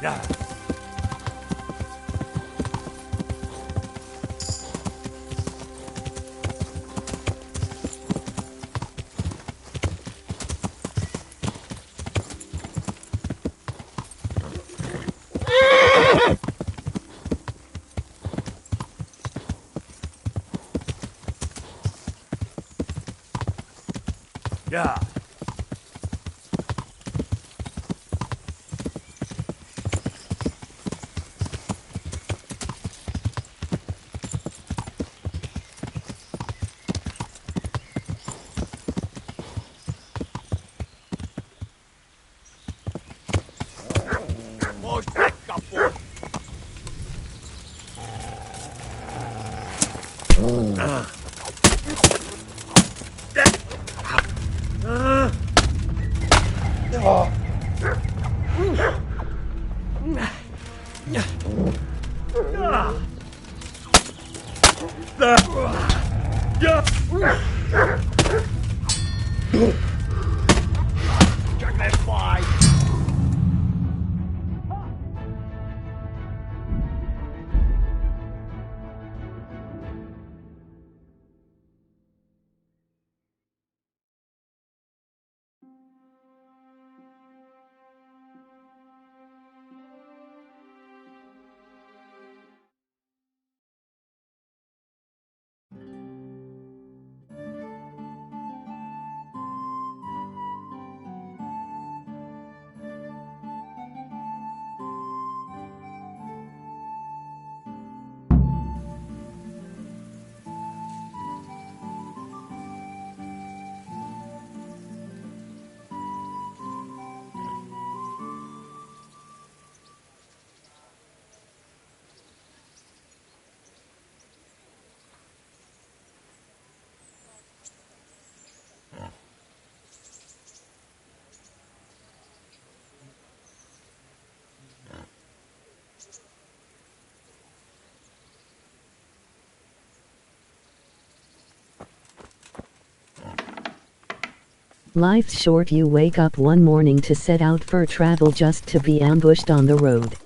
L: Yeah. Yeah.
H: Life's short. You wake up one morning to set out for travel just to be ambushed on the road.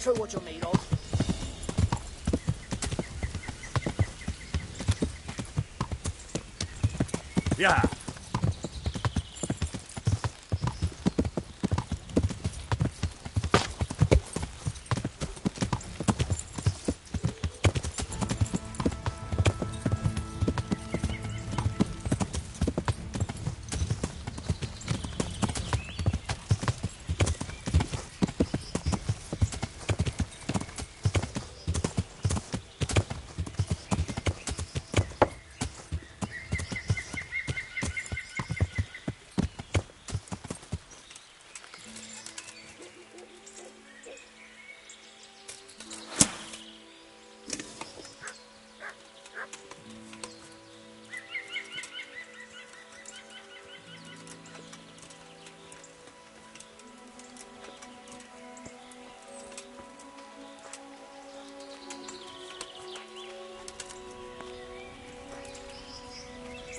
N: true what you're made of.
L: Yeah.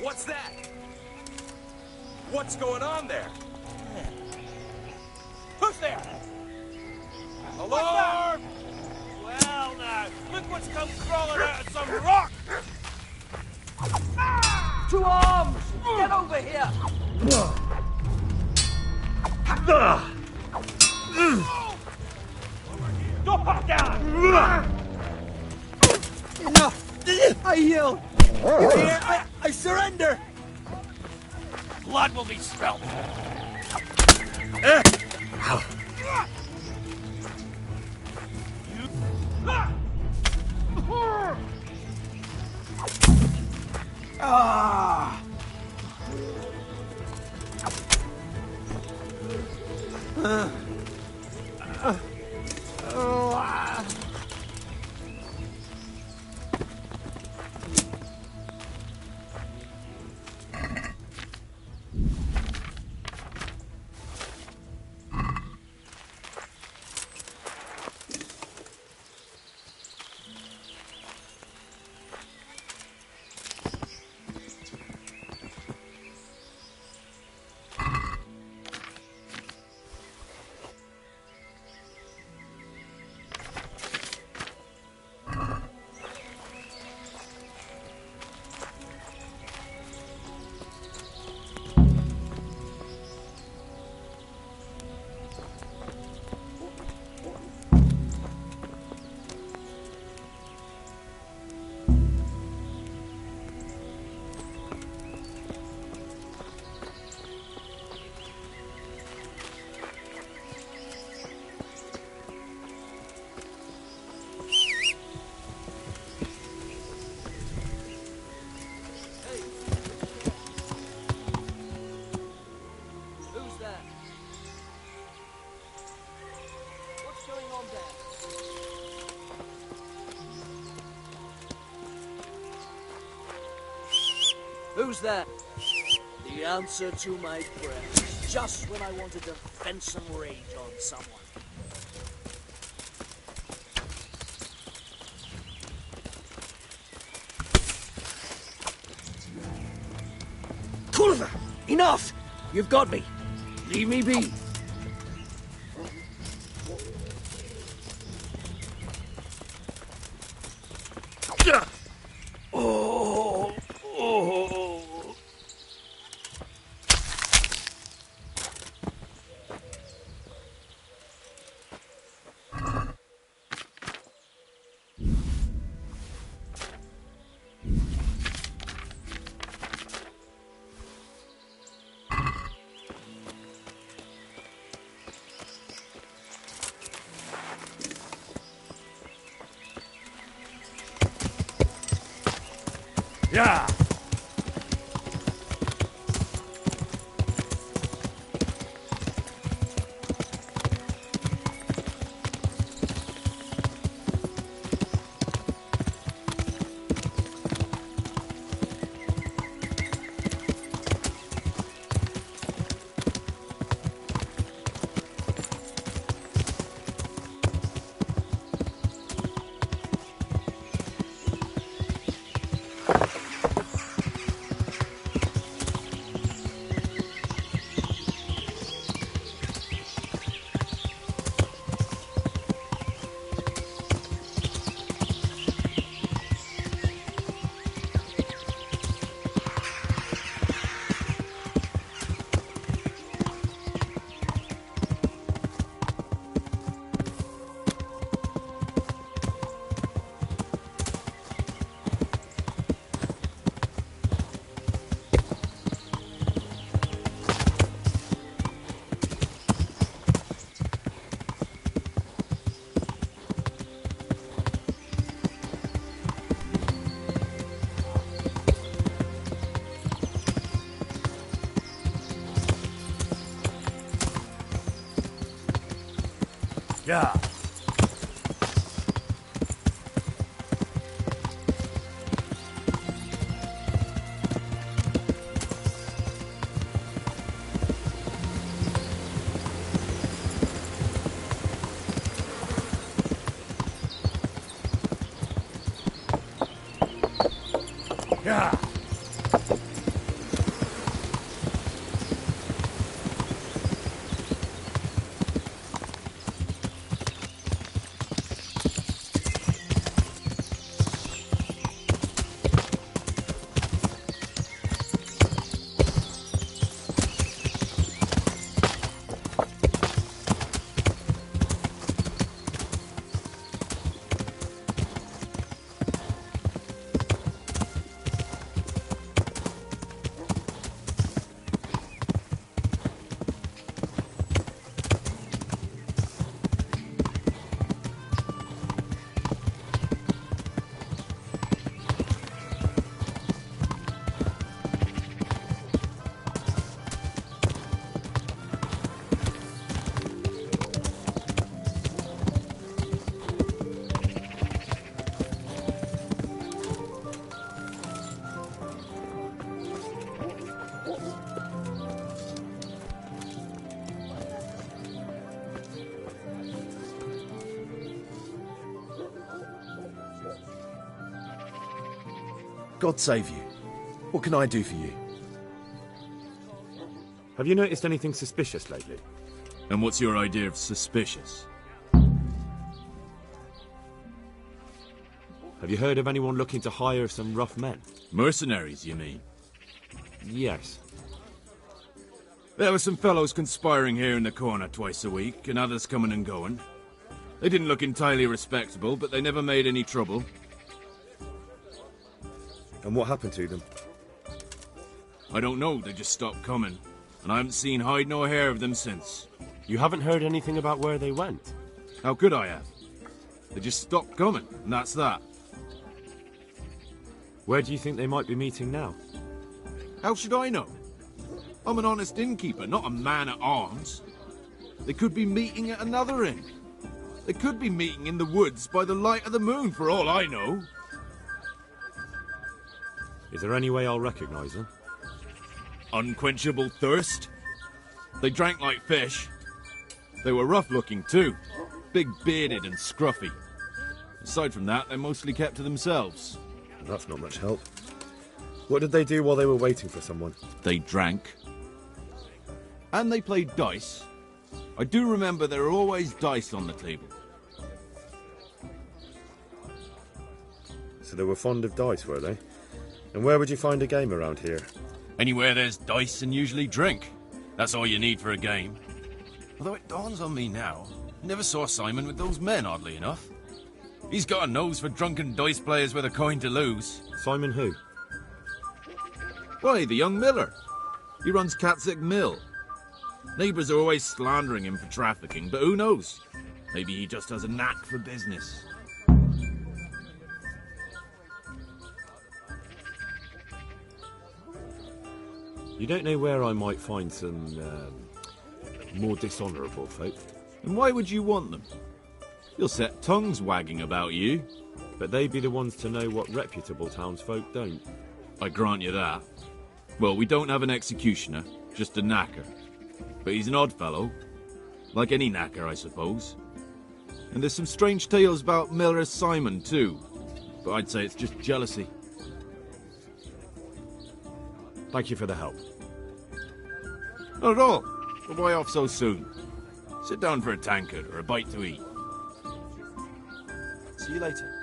R: What's that? What's going on there? Who's there? Alarm!
L: Well now, look what's come crawling out of some rock!
N: To arms! Get over here!
L: Go pop down!
F: Enough! I yield! You hear? I surrender!
L: Blood will be spilt!
N: Who's that? The answer to my prayers, just when I wanted to vent some rage on someone. Tulliver! Enough! You've got me. Leave me be.
L: Yeah!
F: Yeah. Yeah.
B: God save you. What can I do for you?
A: Have you noticed anything suspicious lately?
B: And what's your idea of suspicious?
A: Have you heard of anyone looking to hire some rough men?
B: Mercenaries, you mean?
A: Yes.
B: There were some fellows conspiring here in the corner twice a week, and others coming and going. They didn't look entirely respectable, but they never made any trouble.
A: And what happened to them?
B: I don't know, they just stopped coming. And I haven't seen hide nor hair of them since.
E: You haven't heard anything about where they went?
B: How could I have? They just stopped coming, and that's that.
A: Where do you think they might be meeting now?
B: How should I know? I'm an honest innkeeper, not a man-at-arms. They could be meeting at another inn. They could be meeting in the woods by the light of the moon, for all I know.
A: Is there any way I'll recognise them?
B: Unquenchable thirst. They drank like fish. They were rough-looking, too. Big-bearded and scruffy. Aside from that, they mostly kept to themselves.
A: That's not much help. What did they do while they were waiting for someone?
B: They drank. And they played dice. I do remember there were always dice on the table.
A: So they were fond of dice, were they? And where would you find a game around here?
B: Anywhere there's dice and usually drink. That's all you need for a game. Although it dawns on me now, I never saw Simon with those men, oddly enough. He's got a nose for drunken dice players with a coin to lose.
A: Simon who?
B: Why, the young miller. He runs Catzick Mill. Neighbours are always slandering him for trafficking, but who knows? Maybe he just has a knack for business.
A: You don't know where I might find some more dishonourable folk?
B: And why would you want them? You'll set tongues wagging about you.
A: But they'd be the ones to know what reputable townsfolk don't.
B: I grant you that. Well, we don't have an executioner, just a knacker. But he's an odd fellow. Like any knacker, I suppose. And there's some strange tales about Miller Simon, too. But I'd say it's just jealousy.
A: Thank you for the help.
B: Not at all. But why off so soon? Sit down for a tankard or a bite to eat.
E: See you later.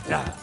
F: Yeah.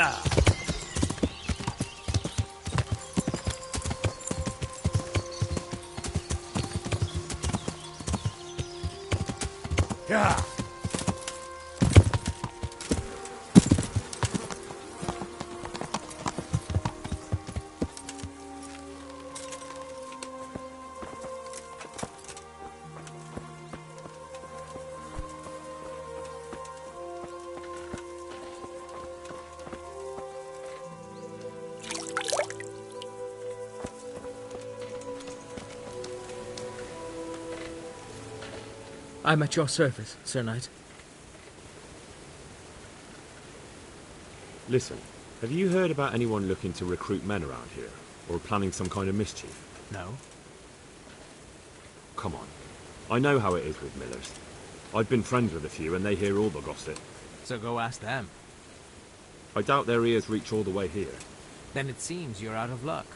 L: Yeah. Yeah.
S: I'm at your service, Sir Knight.
A: Listen, have you heard about anyone looking to recruit men around here? Or planning some kind of mischief?
S: No.
A: Come on. I know how it is with millers. I've been friends with a few and they hear all the gossip.
S: So go ask them.
A: I doubt their ears reach all the way here.
S: Then it seems you're out of luck.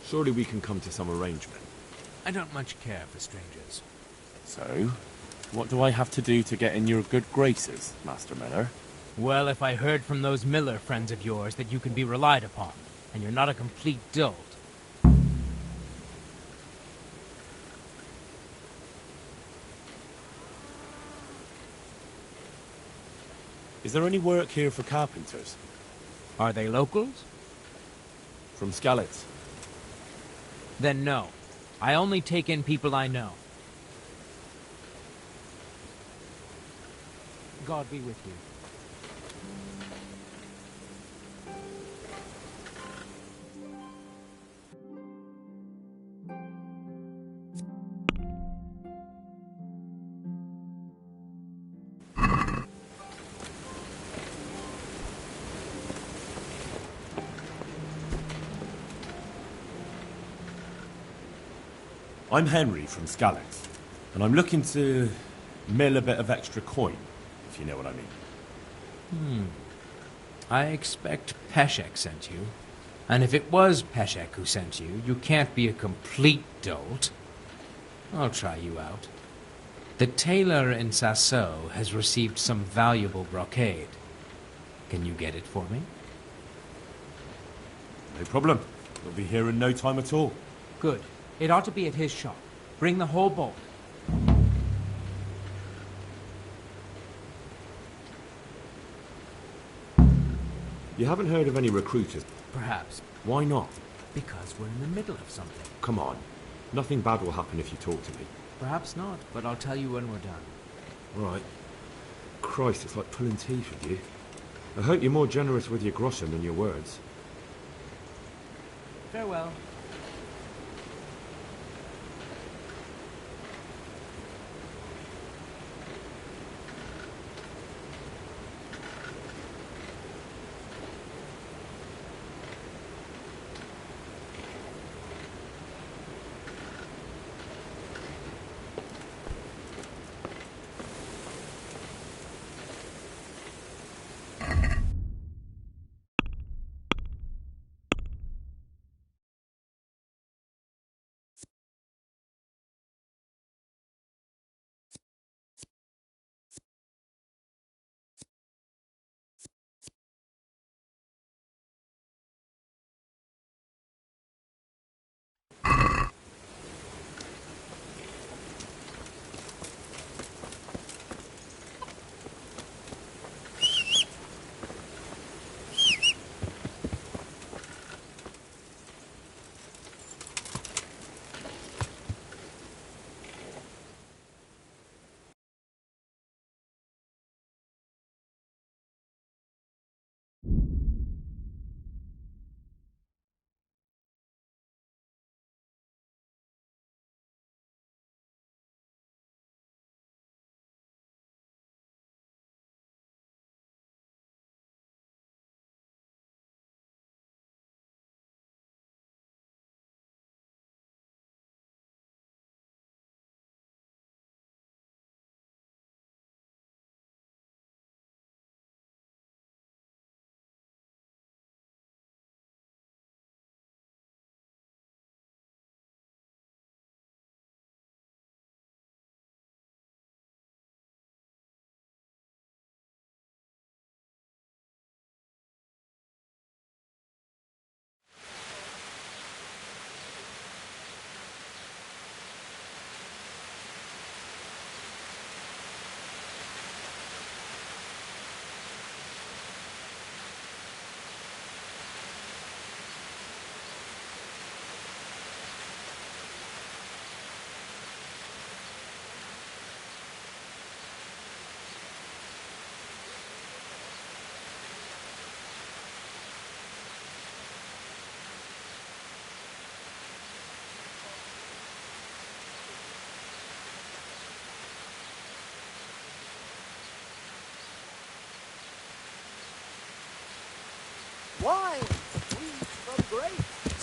A: Surely we can come to some arrangement.
S: I don't much care for strangers.
A: So, what do I have to do to get in your good graces, Master Miller?
S: Well, if I heard from those Miller friends of yours that you can be relied upon, and you're not a complete dolt.
A: Is there any work here for carpenters?
S: Are they locals?
A: From Skalitz.
S: Then no. I only take in people I know. God be with you.
A: I'm Henry from Skalitz, and I'm looking to mill a bit of extra coin, if you know what I mean.
S: I expect Peshek sent you. And if it was Peshek who sent you, you can't be a complete dolt. I'll try you out. The tailor in Sasso has received some valuable brocade. Can you get it for me?
A: No problem. We'll be here in no time at all.
S: Good. It ought to be at his shop. Bring the whole bulk.
A: You haven't heard of any recruiters?
S: Perhaps.
A: Why not?
S: Because we're in the middle of something.
A: Come on. Nothing bad will happen if you talk to me.
S: Perhaps not, but I'll tell you when we're done.
A: Right. Christ, it's like pulling teeth with you. I hope you're more generous with your groschen than your words.
S: Farewell.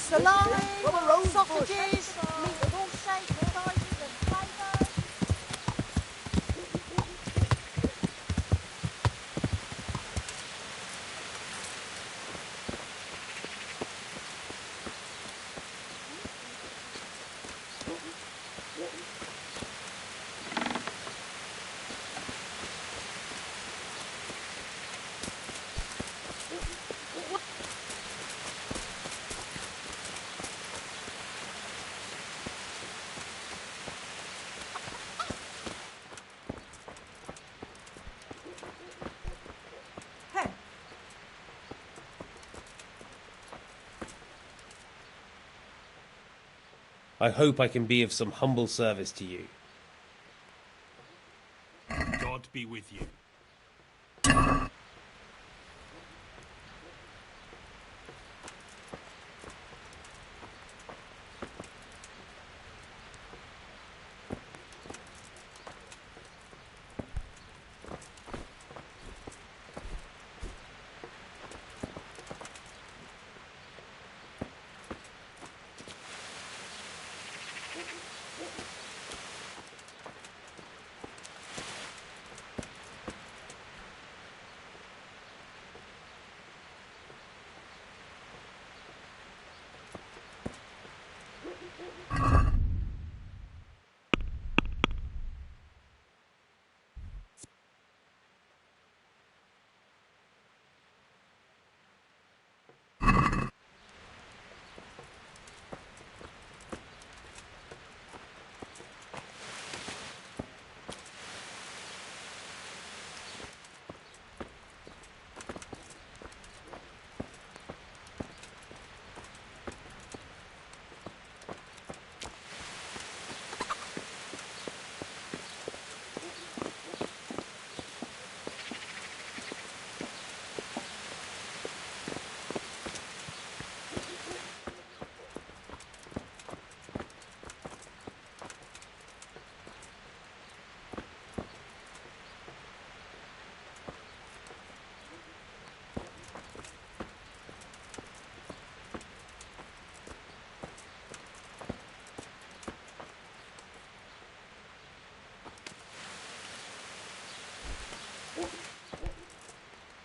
P: salami, sausages, meat of all shapes, sizes and flavours.
T: I hope I can be of some humble service to you.
L: God be with you.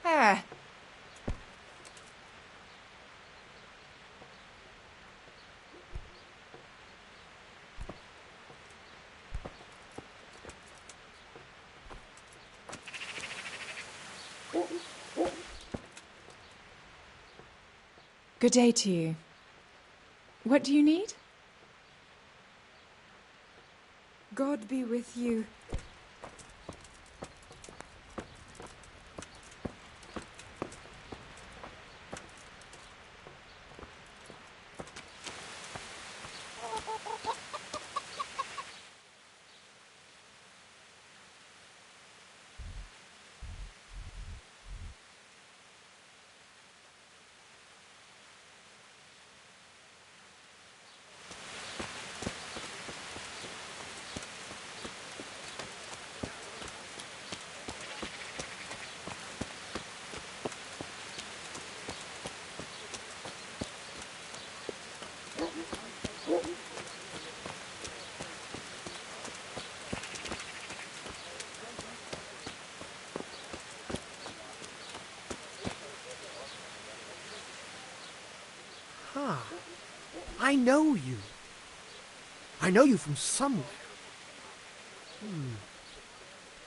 P: There.
U: Good day to you. What do you need? God be with you.
K: I know you. I know you from somewhere.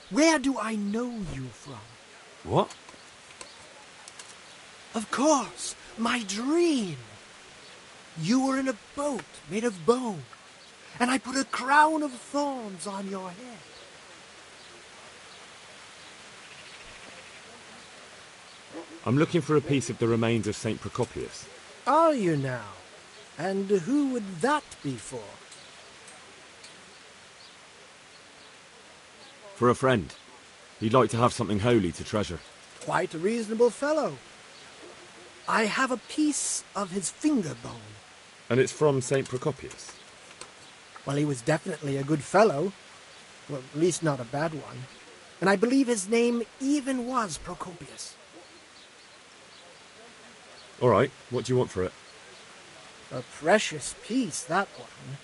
K: Where do I know you from?
T: What?
K: Of course, my dream. You were in a boat made of bone, and I put a crown of thorns on your head.
A: I'm looking for a piece of the remains of St. Procopius.
K: Are you now? And who would that be for?
A: For a friend. He'd like to have something holy to treasure.
K: Quite a reasonable fellow. I have a piece of his finger bone.
A: And it's from St. Procopius?
K: Well, he was definitely a good fellow. Well, at least not a bad one. And I believe his name even was Procopius.
A: All right, what do you want for it?
N: A precious piece, that one.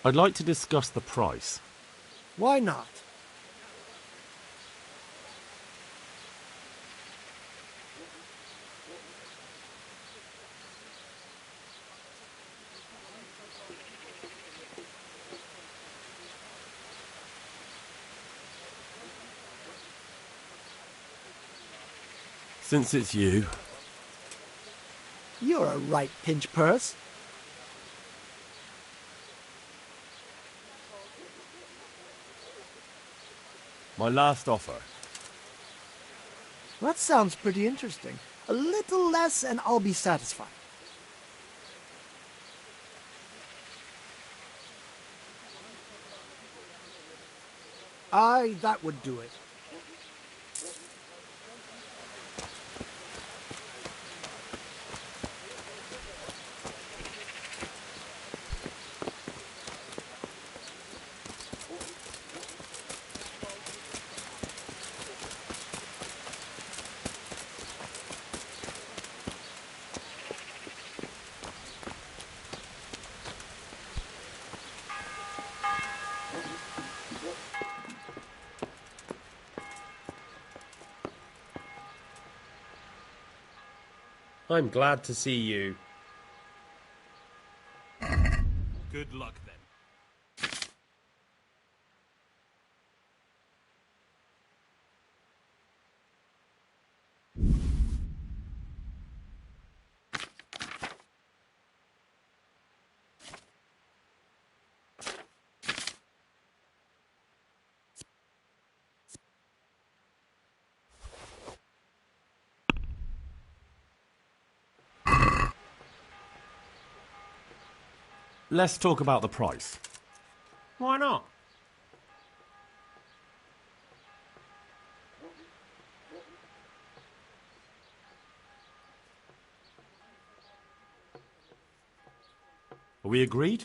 A: I'd like to discuss the price.
N: Why not?
A: Since it's you.
N: You're a right pinch purse.
A: My last offer.
N: That sounds pretty interesting. A little less and I'll be satisfied. Aye, that would do it.
T: I'm glad to see you.
L: Good luck, then.
A: Let's talk about the price.
T: Why not?
A: Are we agreed?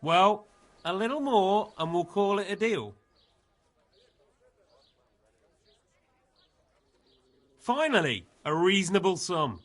T: Well, a little more and we'll call it a deal. Finally, a reasonable sum.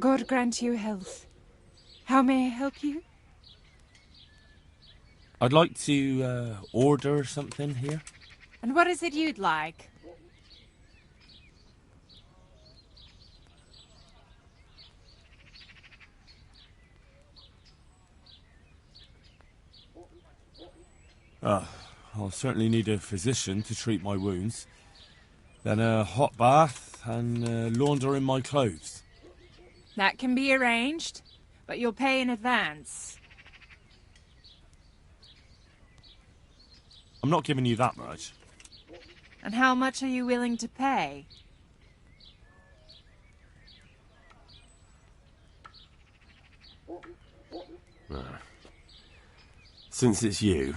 U: God grant you health. How may I help you?
A: I'd like to order something here.
U: And what is it you'd like?
A: I'll certainly need a physician to treat my wounds. Then a hot bath and laundering my clothes.
U: That can be arranged, but you'll pay in advance.
A: I'm not giving you that much.
U: And how much are you willing to pay?
A: Since it's you.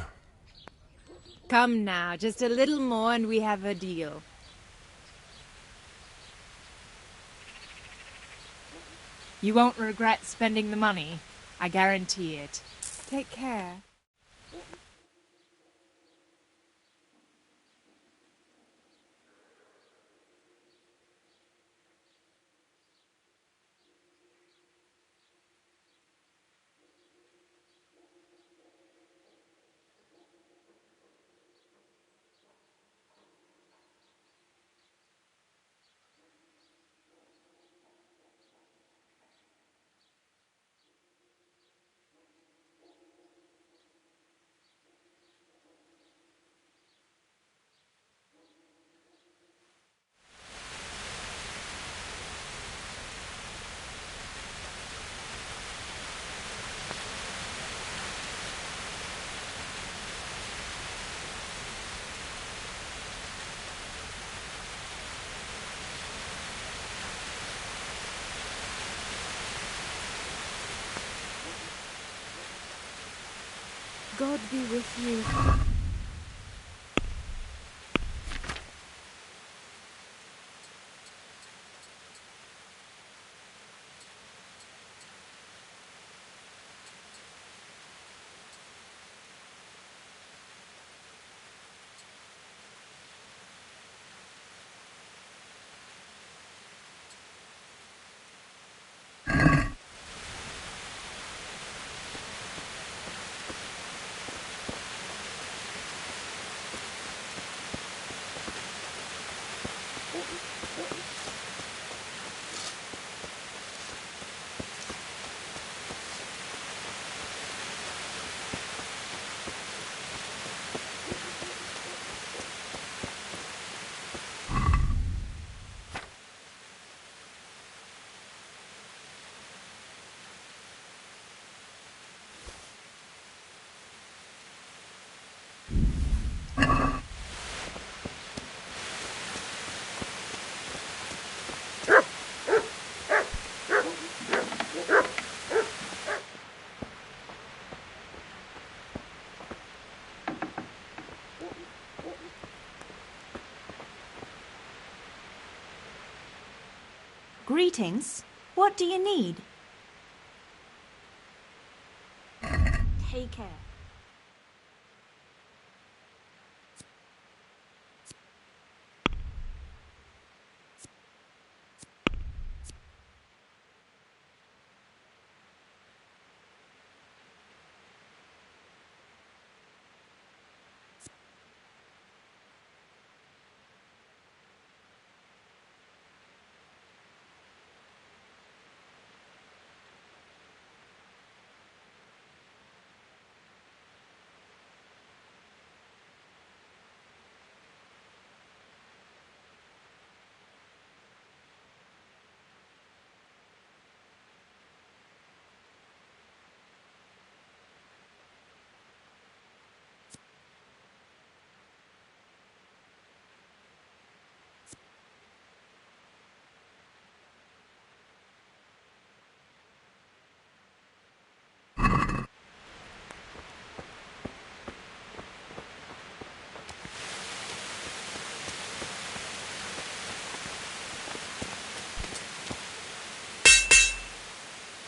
U: Come now, just a little more and we have a deal. You won't regret spending the money. I guarantee it. Take care. God be with you.
G: Greetings. What do you need? Take care.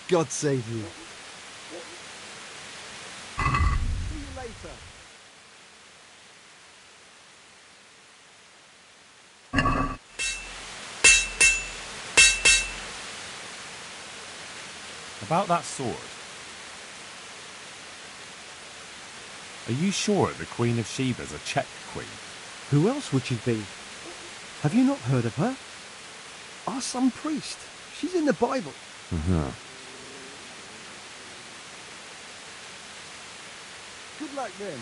O: God save you.
K: See you later.
A: About that sword. Are you sure the Queen of Sheba's a Czech queen?
O: Who else would she be? Have you not heard of her? Ask some priest. She's in the Bible.
A: Uh-huh.
O: Good luck then.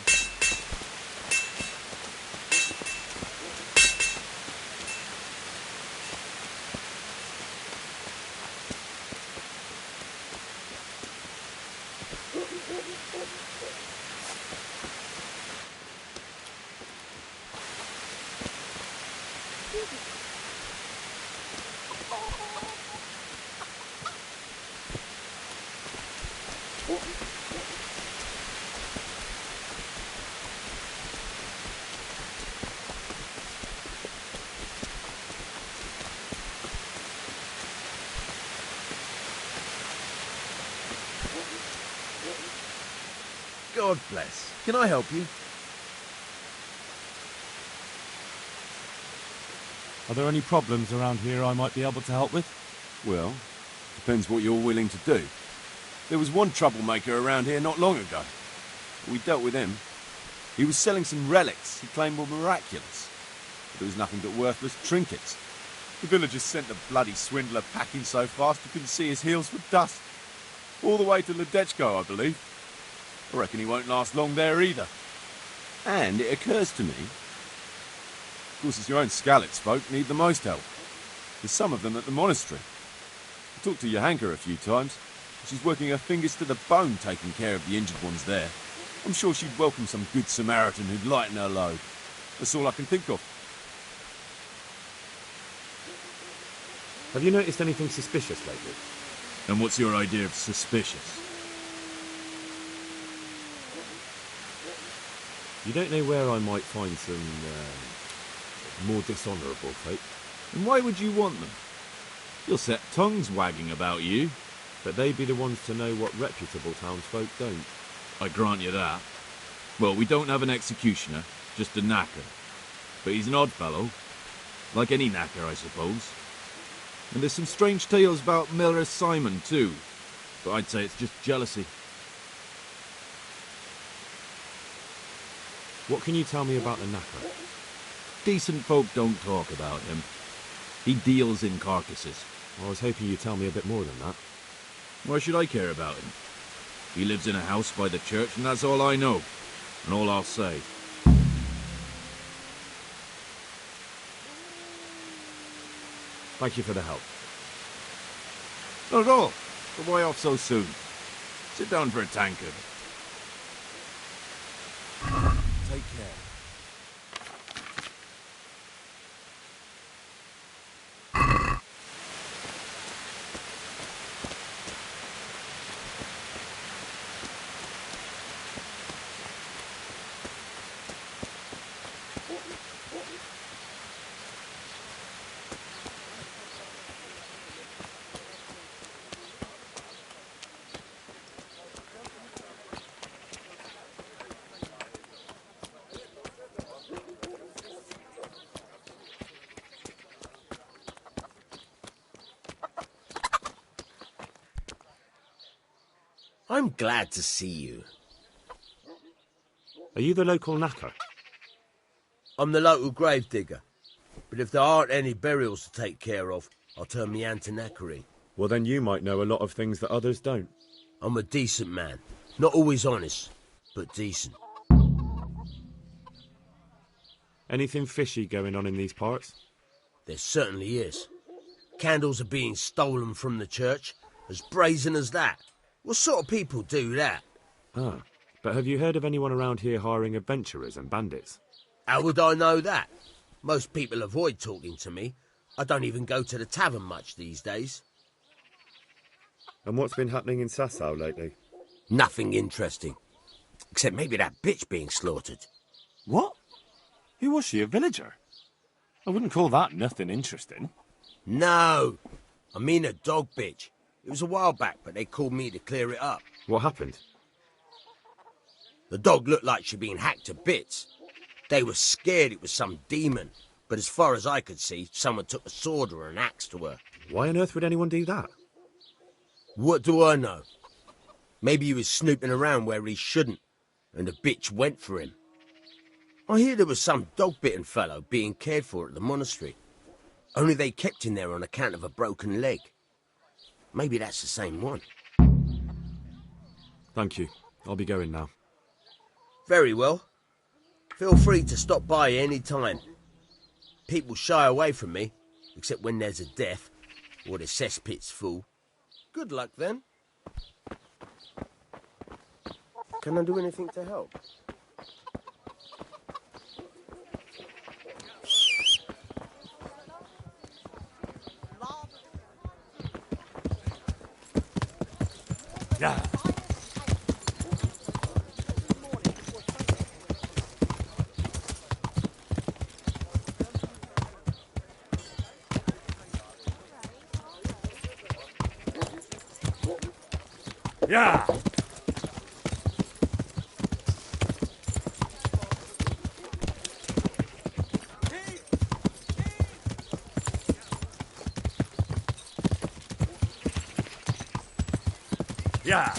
B: God bless. Can I help you?
A: Are there any problems around here I might be able to help with?
B: Well, depends what you're willing to do. There was one troublemaker around here not long ago. We dealt with him. He was selling some relics he claimed were miraculous. But there was nothing but worthless trinkets. The villagers sent the bloody swindler packing so fast you couldn't see his heels for dust. All the way to Ledechko, I believe. I reckon he won't last long there either. And it occurs to me, of course it's your own Skalitz folk need the most help. There's some of them at the monastery. I talked to Johanka a few times. She's working her fingers to the bone taking care of the injured ones there. I'm sure she'd welcome some good Samaritan who'd lighten her load. That's all I can think of.
A: Have you noticed anything suspicious lately?
B: And what's your idea of suspicious?
A: You don't know where I might find some more dishonourable folk?
B: And why would you want them? You'll set tongues wagging about you.
A: But they'd be the ones to know what reputable townsfolk don't.
B: I grant you that. Well, we don't have an executioner, just a knacker. But he's an odd fellow. Like any knacker, I suppose. And there's some strange tales about Miller Simon, too. But I'd say it's just jealousy.
A: What can you tell me about the knacker?
B: Decent folk don't talk about him. He deals in carcasses.
A: I was hoping you'd tell me a bit more than that.
B: Why should I care about him? He lives in a house by the church, and that's all I know. And all I'll say.
A: Thank you for the help.
B: Not at all. But why off so soon? Sit down for a tankard. Take care.
M: I'm glad to see you.
A: Are you the local knacker?
M: I'm the local gravedigger. But if there aren't any burials to take care of, I'll turn me hand to knackery.
A: Well, then you might know a lot of things that others don't.
M: I'm a decent man. Not always honest, but decent.
A: Anything fishy going on in these parts?
M: There certainly is. Candles are being stolen from the church, as brazen as that. What sort of people do that?
A: Ah, but have you heard of anyone around here hiring adventurers and bandits?
M: How would I know that? Most people avoid talking to me. I don't even go to the tavern much these days.
A: And what's been happening in Sasau lately?
M: Nothing interesting. Except maybe that bitch being slaughtered.
A: What? Who was she, a villager? I wouldn't call that nothing interesting.
M: No, I mean a dog bitch. It was a while back, but they called me to clear it up.
A: What happened?
M: The dog looked like she'd been hacked to bits. They were scared it was some demon, but as far as I could see, someone took a sword or an axe to her.
A: Why on earth would anyone do that?
M: What do I know? Maybe he was snooping around where he shouldn't, and the bitch went for him. I hear there was some dog-bitten fellow being cared for at the monastery. Only they kept him there on account of a broken leg. Maybe that's the same one.
A: Thank you. I'll be going now.
M: Very well. Feel free to stop by any time. People shy away from me, except when there's a death, or the cesspit's full. Good luck, then. Can I do anything to help?
A: Yeah. Yeah. Yeah.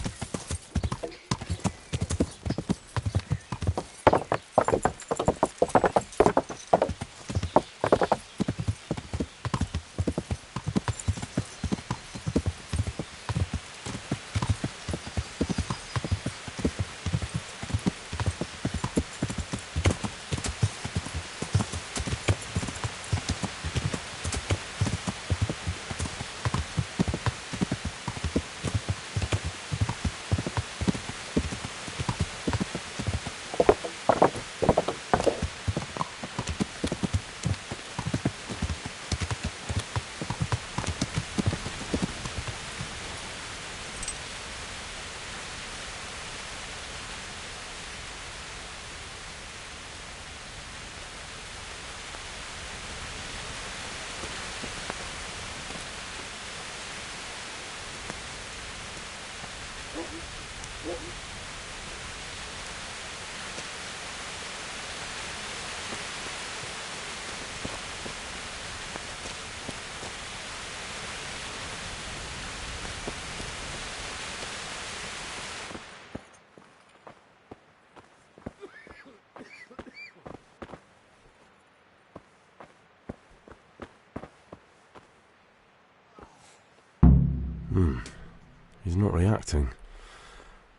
A: He's not reacting.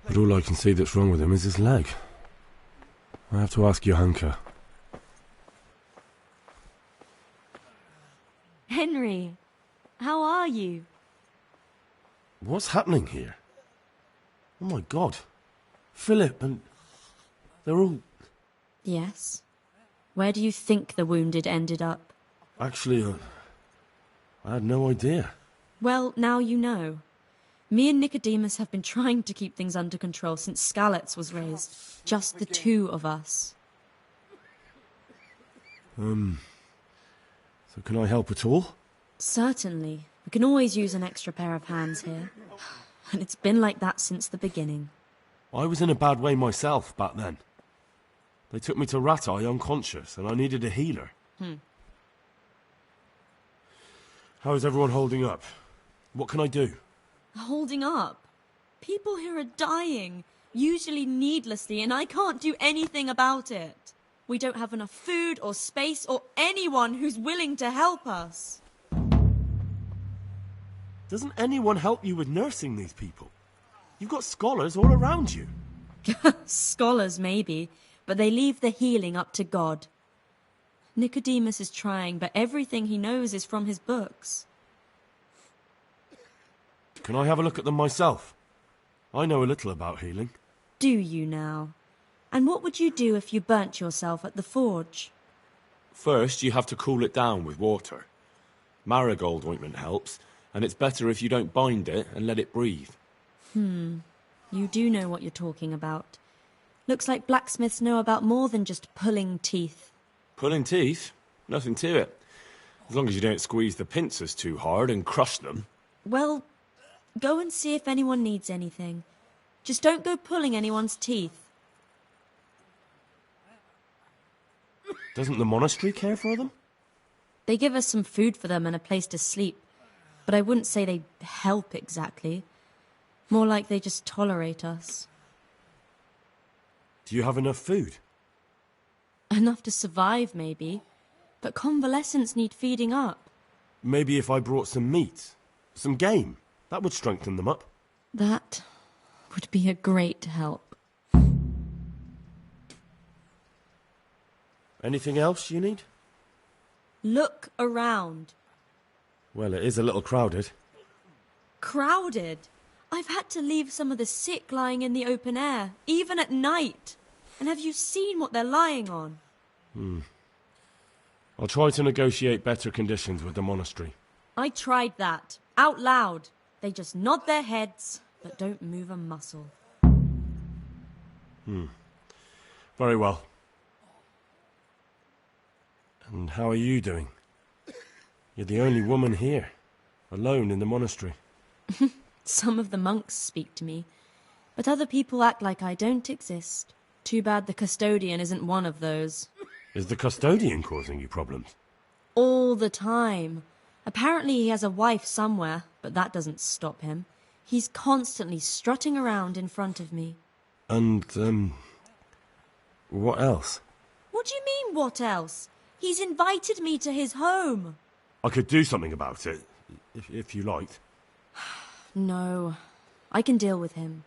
A: But all I can see that's wrong with him is his leg. I have to ask Johanka.
D: Henry, how are you?
A: What's happening here? Oh my God. Philip and... they're all...
D: Yes. Where do you think the wounded ended up?
A: Actually, I had no idea.
D: Well, now you know. Me and Nicodemus have been trying to keep things under control since Skalitz was raised. Just the two of us.
A: So can I help at all?
D: Certainly. We can always use an extra pair of hands here. And it's been like that since the beginning.
A: I was in a bad way myself back then. They took me to Ratai unconscious, and I needed a healer. How is everyone holding up? What can I do?
D: Holding up? People here are dying, usually needlessly, and I can't do anything about it. We don't have enough food or space or anyone who's willing to help us.
A: Doesn't anyone help you with nursing these people? You've got scholars all around you.
D: Scholars, maybe, but they leave the healing up to God. Nicodemus is trying, but everything he knows is from his books.
A: Can I have a look at them myself? I know a little about healing.
D: Do you now? And what would you do if you burnt yourself at the forge?
A: First, you have to cool it down with water. Marigold ointment helps, and it's better if you don't bind it and let it breathe.
D: You do know what you're talking about. Looks like blacksmiths know about more than just pulling teeth.
A: Pulling teeth? Nothing to it. As long as you don't squeeze the pincers too hard and crush them.
D: Well, go and see if anyone needs anything. Just don't go pulling anyone's teeth.
A: Doesn't the monastery care for them?
D: They give us some food for them and a place to sleep, but I wouldn't say they help exactly. More like they just tolerate us.
J: Do you have enough food?
D: Enough to survive, maybe. But convalescents need feeding up.
J: Maybe if I brought some meat, some game, that would strengthen them up.
D: That would be a great help.
J: Anything else you need?
D: Look around.
J: Well, it is a little crowded.
D: Crowded? I've had to leave some of the sick lying in the open air, even at night. And have you seen what they're lying on?
J: I'll try to negotiate better conditions with the monastery.
D: I tried that, out loud. They just nod their heads, but don't move a muscle.
J: Very well. And how are you doing? You're the only woman here, alone in the monastery.
D: Some of the monks speak to me, but other people act like I don't exist. Too bad the custodian isn't one of those.
J: Is the custodian causing you problems?
D: All the time. Apparently he has a wife somewhere, but that doesn't stop him. He's constantly strutting around in front of me.
J: And, what else?
D: What do you mean, what else? He's invited me to his home.
J: I could do something about it, if you liked.
D: No, I can deal with him.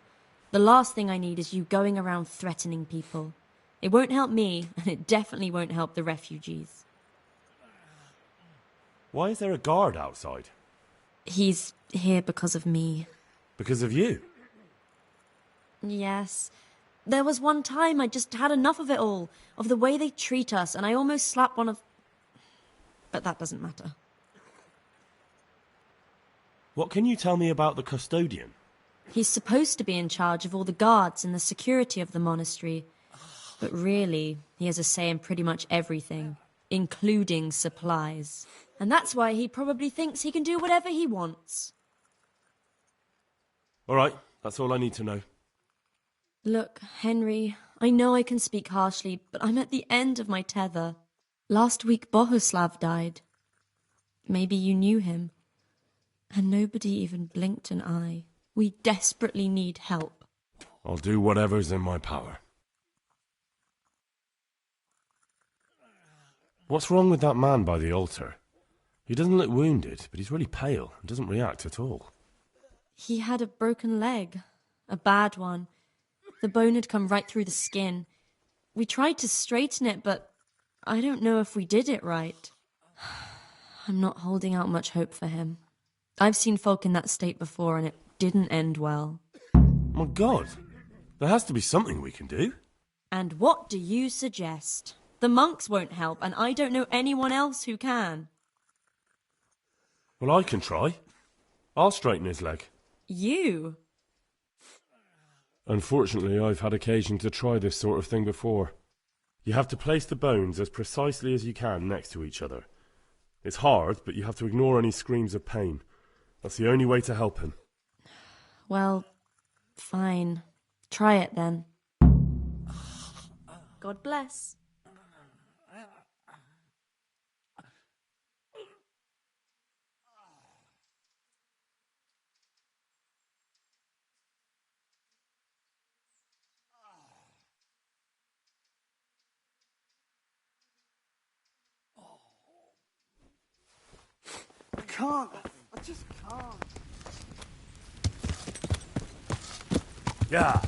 D: The last thing I need is you going around threatening people. It won't help me, and it definitely won't help the refugees.
J: Why is there a guard outside?
D: He's here because of me.
J: Because of you?
D: Yes. There was one time I just had enough of it all, of the way they treat us, and I almost slapped one of... But that doesn't matter.
J: What can you tell me about the custodian?
D: He's supposed to be in charge of all the guards and the security of the monastery. But really, he has a say in pretty much everything, including supplies. And that's why he probably thinks he can do whatever he wants.
J: All right, that's all I need to know.
D: Look, Henry, I know I can speak harshly, but I'm at the end of my tether. Last week Bohuslav died. Maybe you knew him. And nobody even blinked an eye. We desperately need help.
J: I'll do whatever's in my power. What's wrong with that man by the altar? He doesn't look wounded, but he's really pale and doesn't react at all.
D: He had a broken leg. A bad one. The bone had come right through the skin. We tried to straighten it, but I don't know if we did it right. I'm not holding out much hope for him. I've seen folk in that state before, and it didn't end well.
J: My God, there has to be something we can do.
D: And what do you suggest? The monks won't help, and I don't know anyone else who can.
J: Well, I can try. I'll straighten his leg.
D: You?
J: Unfortunately, I've had occasion to try this sort of thing before. You have to place the bones as precisely as you can next to each other. It's hard, but you have to ignore any screams of pain. That's the only way to help him.
D: Well, fine. Try it then. God bless.
O: I can't. I just can't.
J: Yeah.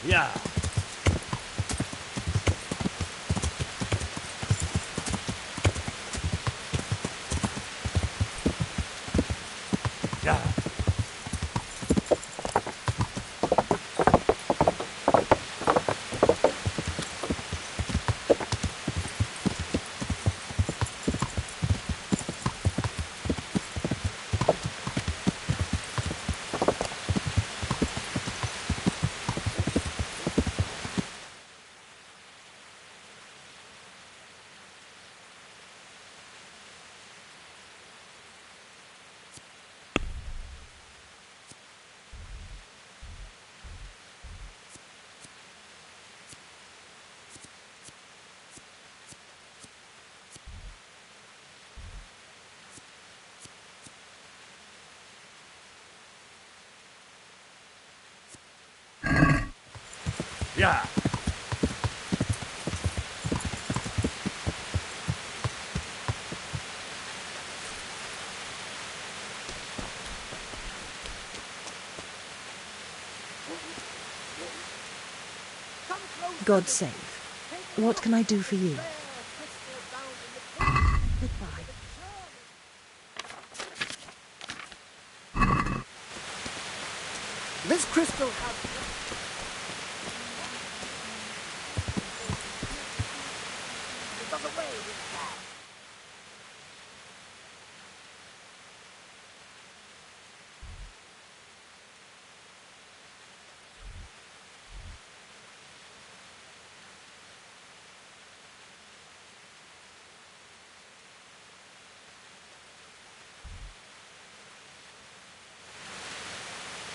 J: Yeah. Yeah.
I: Yeah.
C: God save. What can I do for you? Goodbye.
K: This crystal has... It does away with that.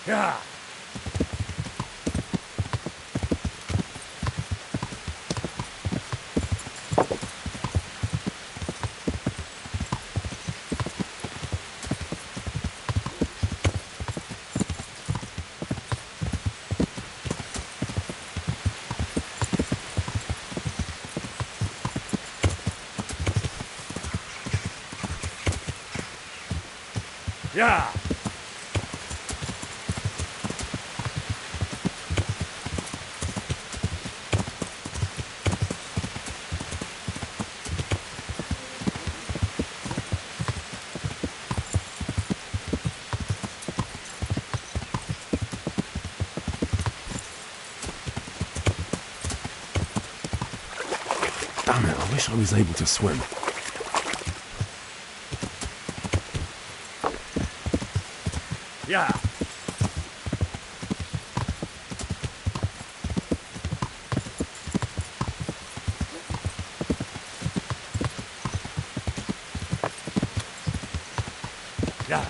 I: Yeah. Yeah.
J: Damn it, I wish I was able to swim.
I: Yeah. Yeah.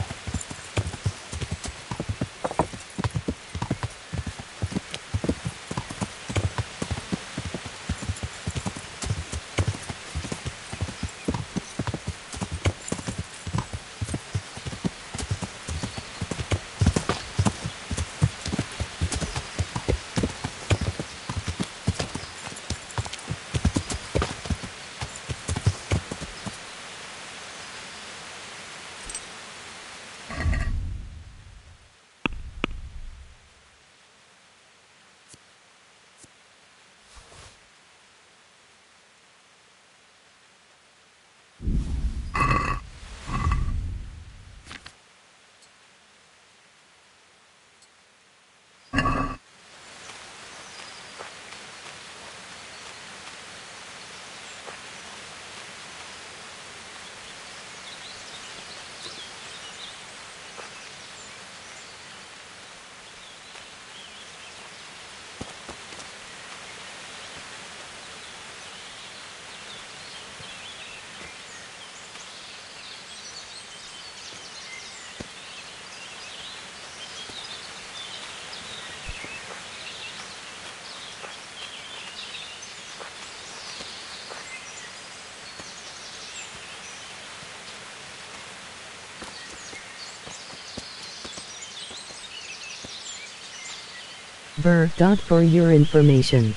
H: For your information.